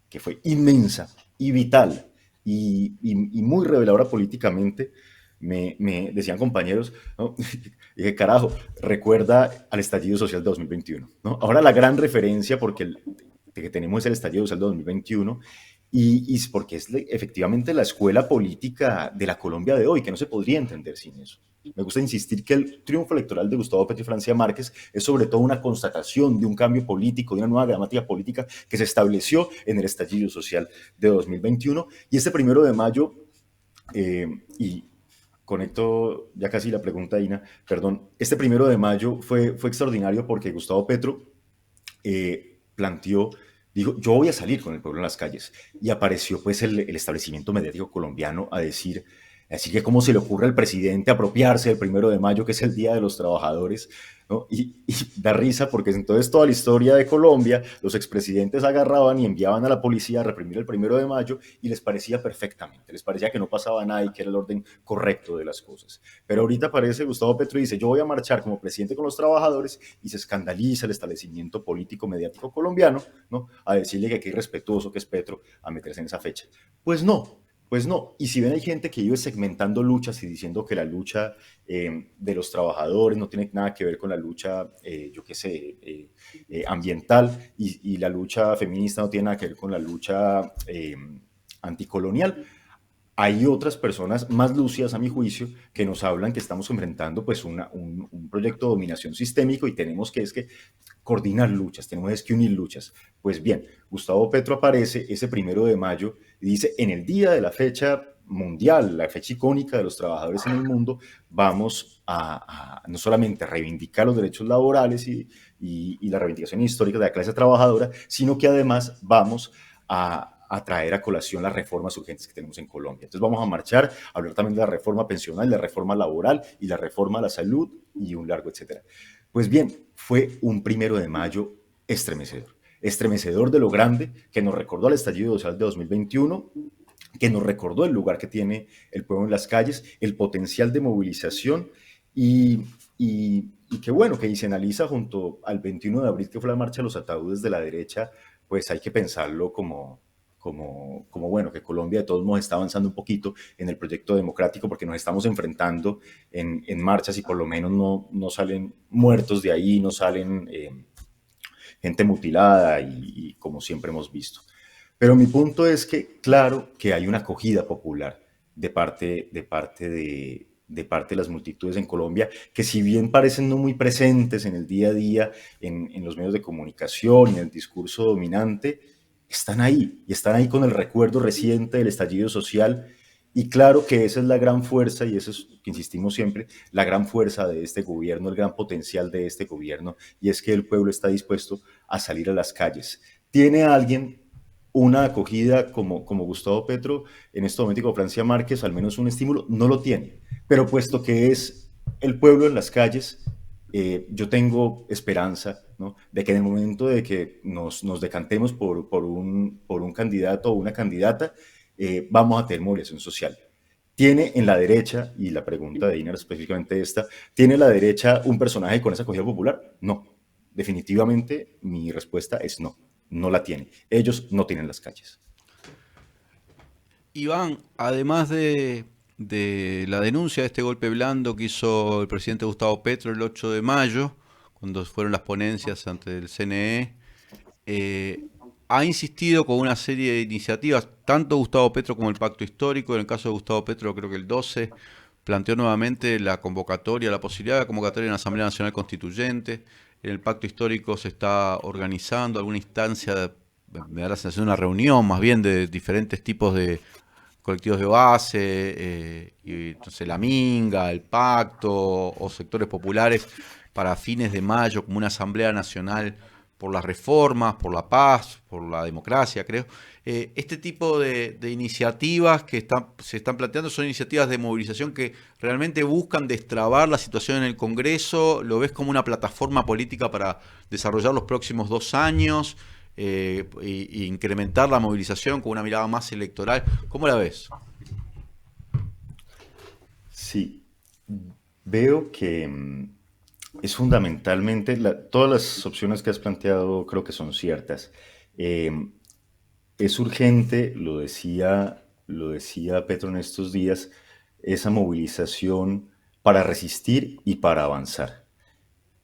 que fue inmensa y vital y muy reveladora políticamente, me decían compañeros, ¿no? Dije, carajo, recuerda al estallido social de 2021, ¿no? Ahora la gran referencia que tenemos es el estallido social de 2021, y porque es efectivamente la escuela política de la Colombia de hoy, que no se podría entender sin eso. Me gusta insistir que el triunfo electoral de Gustavo Petro y Francia Márquez es sobre todo una constatación de un cambio político, de una nueva gramática política que se estableció en el estallido social de 2021. Y este 1 de mayo, y conecto ya casi la pregunta, Ina, perdón, este 1 de mayo fue extraordinario porque Gustavo Petro dijo: yo voy a salir con el pueblo en las calles, y apareció pues el establecimiento mediático colombiano a decir que cómo se le ocurre al presidente apropiarse del 1 de mayo, que es el Día de los Trabajadores, ¿no? Y da risa porque entonces toda la historia de Colombia, los expresidentes agarraban y enviaban a la policía a reprimir el 1 de mayo y les parecía perfectamente, les parecía que no pasaba nada y que era el orden correcto de las cosas. Pero ahorita aparece Gustavo Petro y dice: yo voy a marchar como presidente con los trabajadores, y se escandaliza el establecimiento político mediático colombiano, ¿no?, a decirle que qué irrespetuoso que es Petro a meterse en esa fecha. Pues no. Y si ven, hay gente que vive segmentando luchas y diciendo que la lucha de los trabajadores no tiene nada que ver con la lucha, ambiental, y la lucha feminista no tiene nada que ver con la lucha anticolonial. Hay otras personas más lúcidas, a mi juicio, que nos hablan que estamos enfrentando pues un proyecto de dominación sistémico y tenemos que coordinar luchas, tenemos que unir luchas. Pues bien, Gustavo Petro aparece ese 1 de mayo y dice: en el día de la fecha mundial, la fecha icónica de los trabajadores en el mundo, vamos a no solamente reivindicar los derechos laborales y la reivindicación histórica de la clase trabajadora, sino que además vamos a traer a colación las reformas urgentes que tenemos en Colombia. Entonces vamos a marchar, a hablar también de la reforma pensional, la reforma laboral y la reforma a la salud y un largo etcétera. Pues bien, fue un 1 de mayo estremecedor de lo grande, que nos recordó al estallido social de 2021, que nos recordó el lugar que tiene el pueblo en las calles, el potencial de movilización, y que bueno, que se analiza junto al 21 de abril, que fue la marcha de los ataúdes de la derecha, pues hay que pensarlo como bueno, que Colombia de todos modos está avanzando un poquito en el proyecto democrático porque nos estamos enfrentando en marchas y por lo menos no salen muertos de ahí, no salen gente mutilada y como siempre hemos visto. Pero mi punto es que, claro, que hay una acogida popular de parte de las multitudes en Colombia, que si bien parecen no muy presentes en el día a día, en los medios de comunicación y en el discurso dominante, están ahí, y están ahí con el recuerdo reciente del estallido social, y claro que esa es la gran fuerza, y eso es, que insistimos siempre, la gran fuerza de este gobierno, el gran potencial de este gobierno, y es que el pueblo está dispuesto a salir a las calles. ¿Tiene alguien una acogida como Gustavo Petro en este momento, como Francia Márquez, al menos un estímulo? No lo tiene, pero puesto que es el pueblo en las calles, yo tengo esperanza, ¿no?, de que en el momento de que nos decantemos por un candidato o una candidata, vamos a tener movilización social. ¿Tiene en la derecha, y la pregunta de Inar específicamente esta, ¿tiene la derecha un personaje con esa acogida popular? No, definitivamente mi respuesta es no, no la tiene. Ellos no tienen las calles. Iván, además de la denuncia de este golpe blando que hizo el presidente Gustavo Petro el 8 de mayo, cuando fueron las ponencias ante el CNE, ha insistido con una serie de iniciativas, tanto Gustavo Petro como el Pacto Histórico. En el caso de Gustavo Petro, creo que el 12 planteó nuevamente la posibilidad de convocatoria en la Asamblea Nacional Constituyente. En el Pacto Histórico se está organizando alguna instancia, me da la sensación de una reunión más bien de diferentes tipos de colectivos de base, y entonces la Minga, el Pacto o sectores populares para fines de mayo, como una Asamblea Nacional por las reformas, por la paz, por la democracia, creo. Este tipo de iniciativas que se están planteando son iniciativas de movilización que realmente buscan destrabar la situación en el Congreso. ¿Lo ves como una plataforma política para desarrollar los próximos 2 años e incrementar la movilización con una mirada más electoral? ¿Cómo la ves? Sí, veo que es fundamentalmente, todas las opciones que has planteado creo que son ciertas. Es urgente, lo decía Petro en estos días, esa movilización para resistir y para avanzar.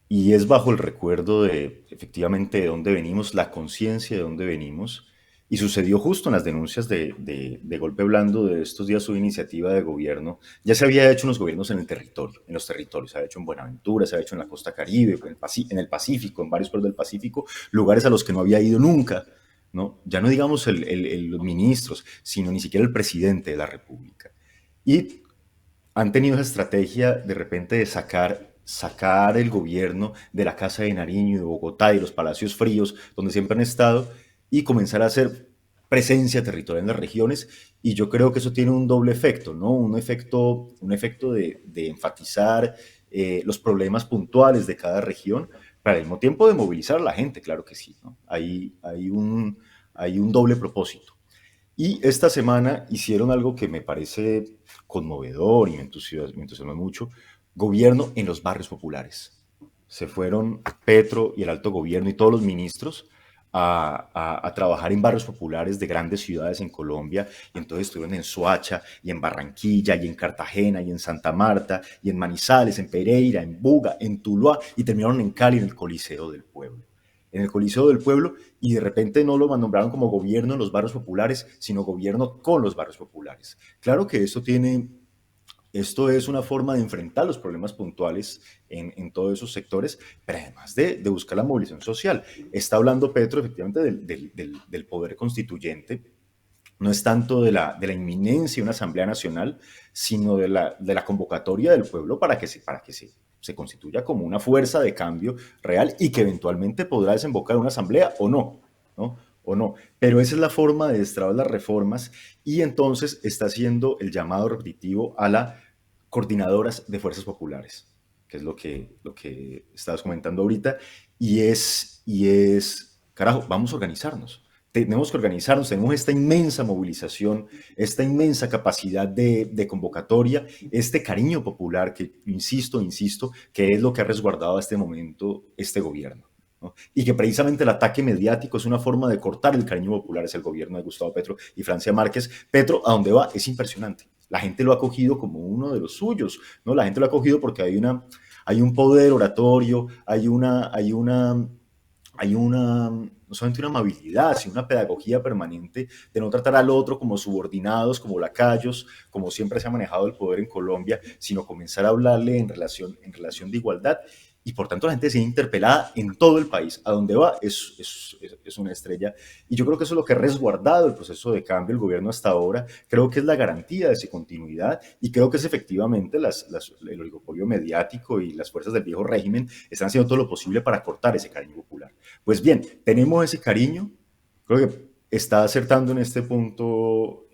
Y es bajo el recuerdo efectivamente, de dónde venimos, la conciencia de dónde venimos. Y sucedió justo en las denuncias de golpe blando de estos días, su iniciativa de gobierno. Ya se había hecho en los gobiernos en los territorios. Se había hecho en Buenaventura, se había hecho en la costa Caribe, en el Pacífico, en varios pueblos del Pacífico, lugares a los que no había ido nunca, ¿no? Ya no digamos los ministros, sino ni siquiera el presidente de la República. Y han tenido esa estrategia de repente de sacar el gobierno de la Casa de Nariño y de Bogotá y los palacios fríos donde siempre han estado y comenzar a hacer presencia territorial en las regiones, y yo creo que eso tiene un doble efecto, ¿no? Un efecto de enfatizar los problemas puntuales de cada región, pero al mismo tiempo de movilizar a la gente, claro que sí, ¿no? Hay un doble propósito. Y esta semana hicieron algo que me parece conmovedor y me entusiasma mucho: gobierno en los barrios populares. Se fueron Petro y el alto gobierno y todos los ministros a trabajar en barrios populares de grandes ciudades en Colombia, y entonces estuvieron en Soacha, y en Barranquilla, y en Cartagena, y en Santa Marta, y en Manizales, en Pereira, en Buga, en Tuluá, y terminaron en Cali, en el Coliseo del Pueblo. Y de repente no lo nombraron como gobierno en los barrios populares, sino gobierno con los barrios populares. Claro que esto es una forma de enfrentar los problemas puntuales en todos esos sectores, pero además de buscar la movilización social. Está hablando Petro efectivamente del poder constituyente. No es tanto de la inminencia de una Asamblea Nacional, sino de la convocatoria del pueblo para que se constituya como una fuerza de cambio real y que eventualmente podrá desembocar en una asamblea o no, pero esa es la forma de destrabar las reformas, y entonces está haciendo el llamado repetitivo a las coordinadoras de fuerzas populares, que es lo que estabas comentando ahorita, y es, carajo, vamos a organizarnos. Tenemos que organizarnos, tenemos esta inmensa movilización, esta inmensa capacidad de convocatoria, este cariño popular que, insisto, que es lo que ha resguardado a este momento este gobierno. ¿no? Y que precisamente el ataque mediático es una forma de cortar el cariño popular hacia el gobierno de Gustavo Petro y Francia Márquez. Petro, a donde va, es impresionante. La gente lo ha cogido como uno de los suyos, ¿no? La gente lo ha cogido porque hay un poder oratorio, hay no solamente una amabilidad, sino una pedagogía permanente de no tratar al otro como subordinados, como lacayos, como siempre se ha manejado el poder en Colombia, sino comenzar a hablarle en relación de igualdad. Y por tanto la gente se sigue interpelada en todo el país. A donde va es una estrella. Y yo creo que eso es lo que ha resguardado el proceso de cambio del gobierno hasta ahora. Creo que es la garantía de su continuidad y creo que es efectivamente el oligopolio mediático y las fuerzas del viejo régimen están haciendo todo lo posible para cortar ese cariño popular. Pues bien, tenemos ese cariño. Creo que está acertando en este punto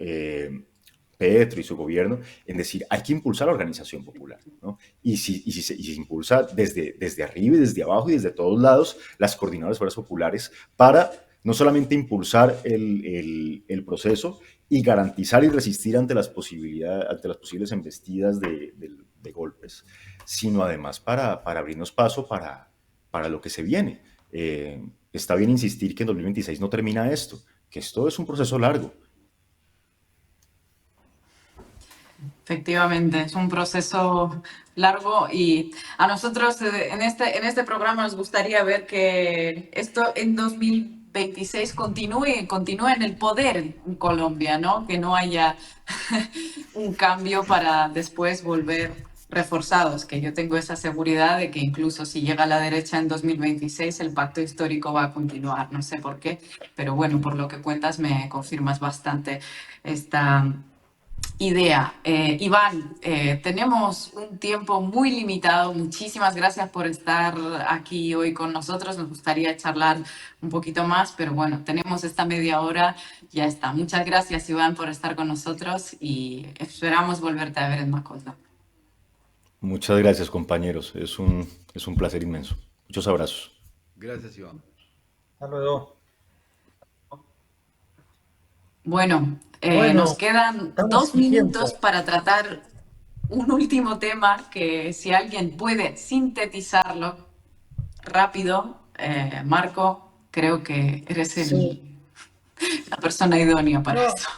Petro y su gobierno en decir, hay que impulsar la organización popular, ¿no? Y si se impulsa desde arriba y desde abajo y desde todos lados, las coordinadoras de fuerzas populares, para no solamente impulsar el proceso y garantizar y resistir ante las posibles embestidas de golpes, sino además para abrirnos paso para lo que se viene. Está bien insistir que en 2026 no termina esto, que esto es un proceso largo. Efectivamente, es un proceso largo y a nosotros en este programa nos gustaría ver que esto en 2026 continúe en el poder en Colombia, ¿no? Que no haya un cambio para después volver reforzados, que yo tengo esa seguridad de que incluso si llega la derecha en 2026 el pacto histórico va a continuar, no sé por qué, pero bueno, por lo que cuentas me confirmas bastante esta idea. Iván, tenemos un tiempo muy limitado. Muchísimas gracias por estar aquí hoy con nosotros. Nos gustaría charlar un poquito más, pero bueno, tenemos esta media hora, ya está. Muchas gracias, Iván, por estar con nosotros y esperamos volverte a ver en Macondo. Muchas gracias, compañeros. Es un placer inmenso. Muchos abrazos. Gracias, Iván. Hasta luego. Bueno, nos quedan 2 minutos para tratar un último tema que si alguien puede sintetizarlo rápido, Marco, creo que eres la persona idónea para eso.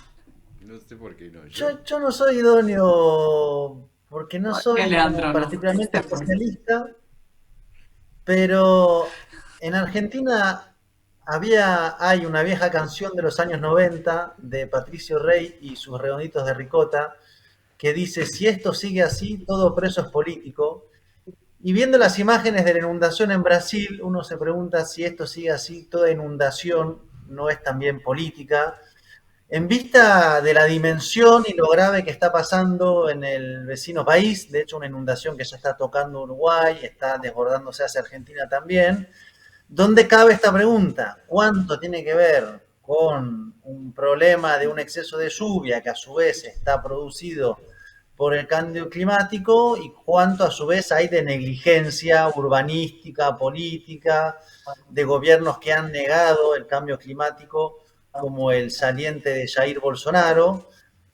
No sé por qué no. Yo no soy idóneo porque no soy Leandro, particularmente especialista, pero en Argentina hay una vieja canción de los años 90 de Patricio Rey y sus Redonditos de Ricota que dice, si esto sigue así, todo preso es político. Y viendo las imágenes de la inundación en Brasil, uno se pregunta si esto sigue así, toda inundación no es también política. En vista de la dimensión y lo grave que está pasando en el vecino país, de hecho una inundación que ya está tocando Uruguay, está desbordándose hacia Argentina también, ¿dónde cabe esta pregunta? ¿Cuánto tiene que ver con un problema de un exceso de lluvia que a su vez está producido por el cambio climático y cuánto a su vez hay de negligencia urbanística, política, de gobiernos que han negado el cambio climático como el saliente de Jair Bolsonaro,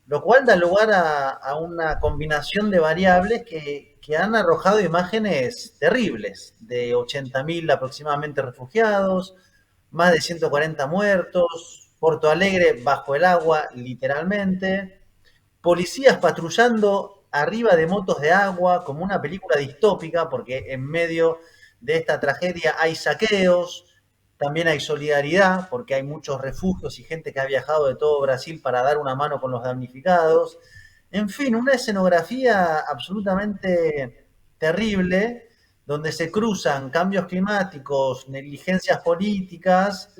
lo cual da lugar a una combinación de variables que han arrojado imágenes terribles, de 80.000 aproximadamente refugiados, más de 140 muertos, Porto Alegre bajo el agua, literalmente, policías patrullando arriba de motos de agua, como una película distópica, porque en medio de esta tragedia hay saqueos, también hay solidaridad, porque hay muchos refugios y gente que ha viajado de todo Brasil para dar una mano con los damnificados. En fin, una escenografía absolutamente terrible, donde se cruzan cambios climáticos, negligencias políticas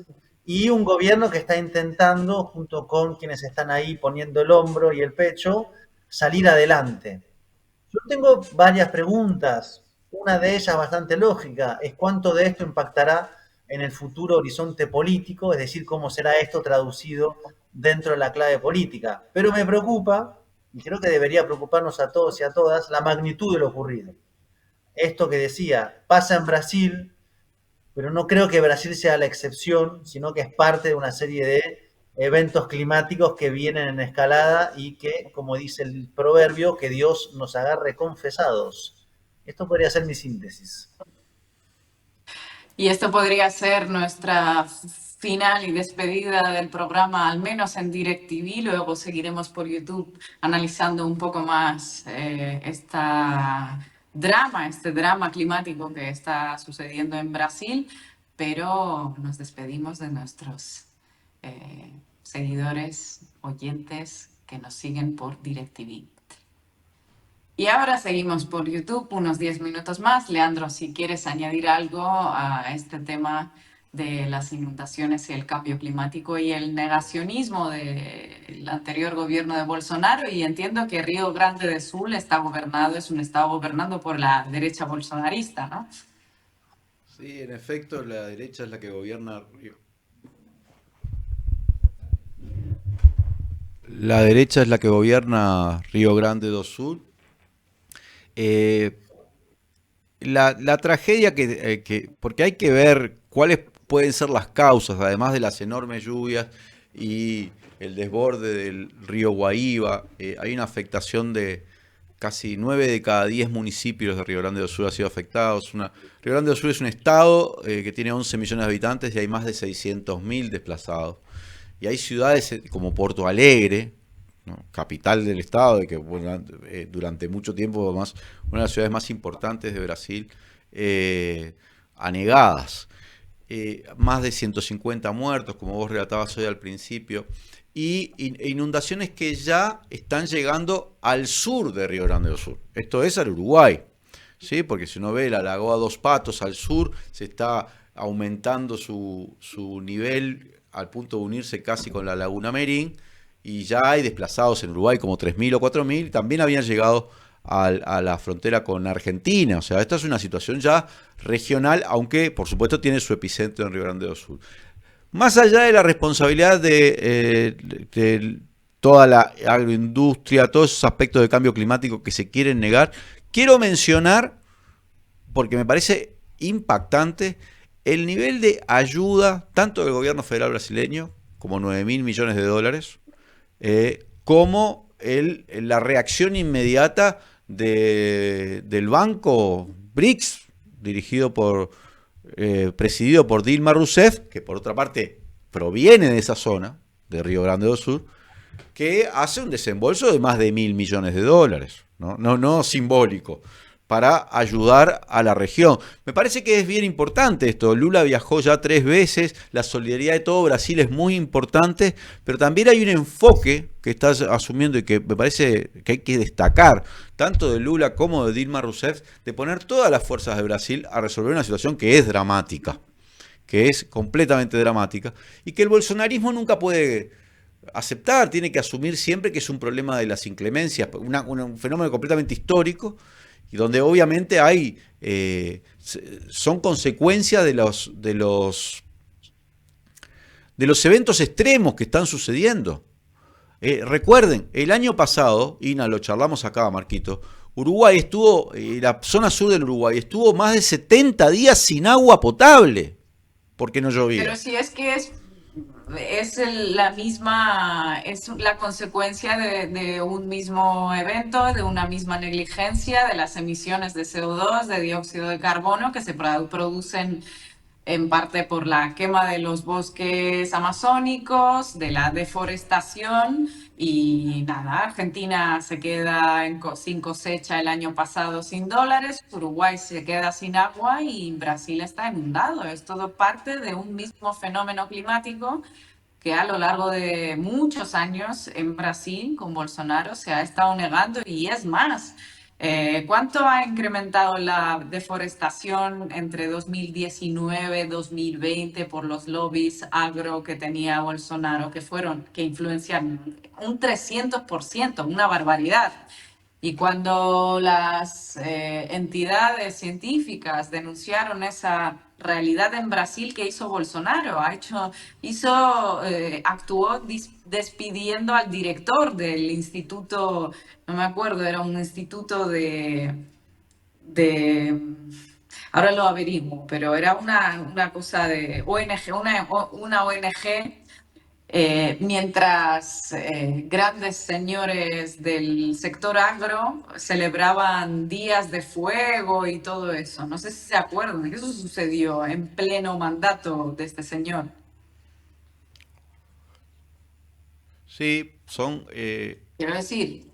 y un gobierno que está intentando, junto con quienes están ahí poniendo el hombro y el pecho, salir adelante. Yo tengo varias preguntas. Una de ellas bastante lógica es cuánto de esto impactará en el futuro horizonte político, es decir, cómo será esto traducido dentro de la clave política. Pero me preocupa, y creo que debería preocuparnos a todos y a todas, la magnitud de lo ocurrido. Esto que decía, pasa en Brasil, pero no creo que Brasil sea la excepción, sino que es parte de una serie de eventos climáticos que vienen en escalada y que, como dice el proverbio, que Dios nos agarre confesados. Esto podría ser mi síntesis. Y esto podría ser nuestra final y despedida del programa, al menos en DirecTV. Luego seguiremos por YouTube analizando un poco más este drama climático que está sucediendo en Brasil. Pero nos despedimos de nuestros seguidores, oyentes que nos siguen por DirecTV. Y ahora seguimos por YouTube unos 10 minutos más. Leandro, si quieres añadir algo a este tema de las inundaciones y el cambio climático y el negacionismo del anterior gobierno de Bolsonaro, y entiendo que Río Grande do Sul es un estado gobernado por la derecha bolsonarista, ¿no? Sí, en efecto, la derecha es la que gobierna Río. La derecha es la que gobierna Río Grande do Sul. La tragedia porque hay que ver cuáles pueden ser las causas, además de las enormes lluvias y el desborde del río Guaíba. Hay una afectación de casi 9 de cada 10 municipios de Río Grande do Sul han sido afectados. Río Grande do Sul es un estado que tiene 11 millones de habitantes y hay más de 600.000 desplazados. Y hay ciudades como Porto Alegre, ¿no?, capital del estado, que durante mucho tiempo más, una de las ciudades más importantes de Brasil, anegadas. Más de 150 muertos, como vos relatabas hoy al principio, y inundaciones que ya están llegando al sur de Río Grande do Sul. Esto es al Uruguay, ¿sí? Porque si uno ve la Lagoa Dos Patos al sur, se está aumentando su nivel al punto de unirse casi con la Laguna Merín, y ya hay desplazados en Uruguay como 3.000 o 4.000, también habían llegado a la frontera con Argentina. O sea, esta es una situación ya regional, aunque por supuesto tiene su epicentro en Río Grande do Sul. Más allá de la responsabilidad de toda la agroindustria, todos esos aspectos de cambio climático que se quieren negar, quiero mencionar, porque me parece impactante, el nivel de ayuda tanto del gobierno federal brasileño, como 9.000 millones de dólares, como la reacción inmediata del banco BRICS, presidido por Dilma Rousseff, que por otra parte proviene de esa zona, de Río Grande do Sul, que hace un desembolso de más de 1.000 millones de dólares, no simbólico, para ayudar a la región. Me parece que es bien importante esto. Lula viajó ya 3 veces, la solidaridad de todo Brasil es muy importante, pero también hay un enfoque que estás asumiendo y que me parece que hay que destacar, tanto de Lula como de Dilma Rousseff, de poner todas las fuerzas de Brasil a resolver una situación que es dramática, que es completamente dramática, y que el bolsonarismo nunca puede aceptar, tiene que asumir siempre que es un problema de las inclemencias, un fenómeno completamente histórico, y donde obviamente son consecuencias de los eventos extremos que están sucediendo. Recuerden, el año pasado, Ina, lo charlamos acá, Marquito, Uruguay estuvo, la zona sur del Uruguay estuvo más de 70 días sin agua potable, porque no llovía. Pero si es que es la consecuencia de un mismo evento, de una misma negligencia, de las emisiones de CO2, de dióxido de carbono que se producen en parte por la quema de los bosques amazónicos, de la deforestación. Y nada, Argentina se queda sin cosecha el año pasado, sin dólares, Uruguay se queda sin agua y Brasil está inundado. Es todo parte de un mismo fenómeno climático que a lo largo de muchos años en Brasil con Bolsonaro se ha estado negando. Y es más, ¿cuánto ha incrementado la deforestación entre 2019 y 2020 por los lobbies agro que tenía Bolsonaro, que influenciaron un 300%, una barbaridad? Y cuando las entidades científicas denunciaron esa realidad en Brasil, ¿qué hizo Bolsonaro? Actuó despidiendo al director del instituto, no me acuerdo, era un instituto ahora lo averiguo, pero era una cosa de ONG, una ONG Mientras grandes señores del sector agro celebraban días de fuego y todo eso. No sé si se acuerdan, eso sucedió en pleno mandato de este señor. Sí, Quiero decir,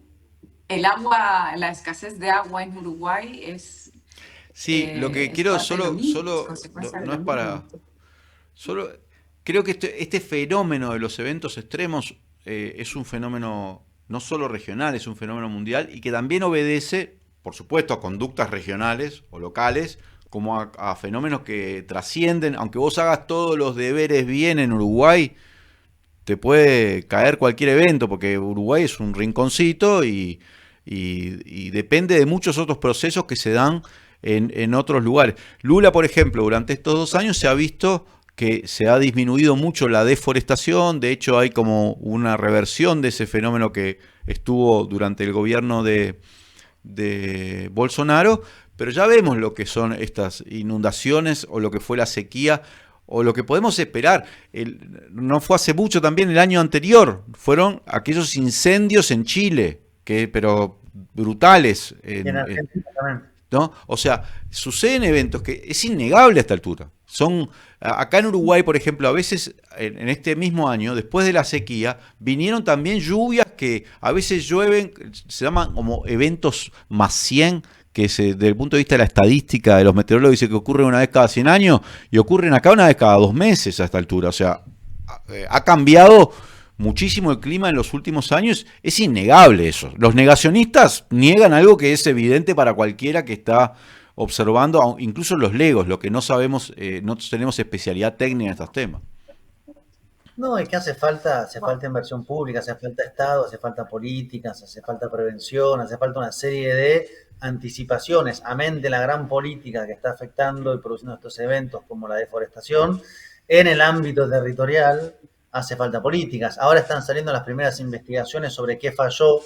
el agua, la escasez de agua en Uruguay Sí, lo que es quiero parte de lo mismo, es no, consecuencia de no lo es para... mismo. Solo creo que este fenómeno de los eventos extremos es un fenómeno no solo regional, es un fenómeno mundial y que también obedece, por supuesto, a conductas regionales o locales, como a fenómenos que trascienden. Aunque vos hagas todos los deberes bien en Uruguay, te puede caer cualquier evento, porque Uruguay es un rinconcito y depende de muchos otros procesos que se dan en otros lugares. Lula, por ejemplo, durante estos 2 años se ha visto que se ha disminuido mucho la deforestación, de hecho hay como una reversión de ese fenómeno que estuvo durante el gobierno de Bolsonaro, pero ya vemos lo que son estas inundaciones o lo que fue la sequía o lo que podemos esperar. No fue hace mucho también, el año anterior, fueron aquellos incendios en Chile, pero brutales. Y en Argentina también. ¿No? O sea, suceden eventos que es innegable a esta altura. Acá en Uruguay, por ejemplo, a veces en este mismo año, después de la sequía, vinieron también lluvias que a veces llueven, se llaman como eventos más 100, que desde el punto de vista de la estadística de los meteorólogos dice que ocurren una vez cada 100 años y ocurren acá una vez cada 2 meses a esta altura. O sea, ha cambiado muchísimo el clima en los últimos años, es innegable eso. Los negacionistas niegan algo que es evidente para cualquiera que está observando, incluso los legos, lo que no sabemos, no tenemos especialidad técnica en estos temas. No, es que hace falta inversión pública, hace falta Estado, hace falta políticas, hace falta prevención, hace falta una serie de anticipaciones, amén de la gran política que está afectando y produciendo estos eventos como la deforestación, en el ámbito territorial hace falta políticas. Ahora están saliendo las primeras investigaciones sobre qué falló,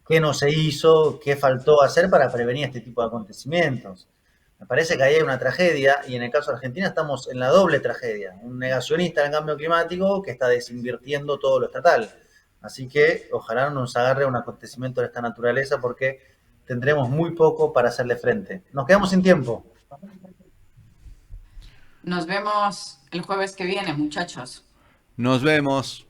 qué no se hizo, qué faltó hacer para prevenir este tipo de acontecimientos. Me parece que ahí hay una tragedia y en el caso de Argentina estamos en la doble tragedia. Un negacionista del cambio climático que está desinvirtiendo todo lo estatal. Así que ojalá no nos agarre un acontecimiento de esta naturaleza porque tendremos muy poco para hacerle frente. Nos quedamos sin tiempo. Nos vemos el jueves que viene, muchachos. Nos vemos.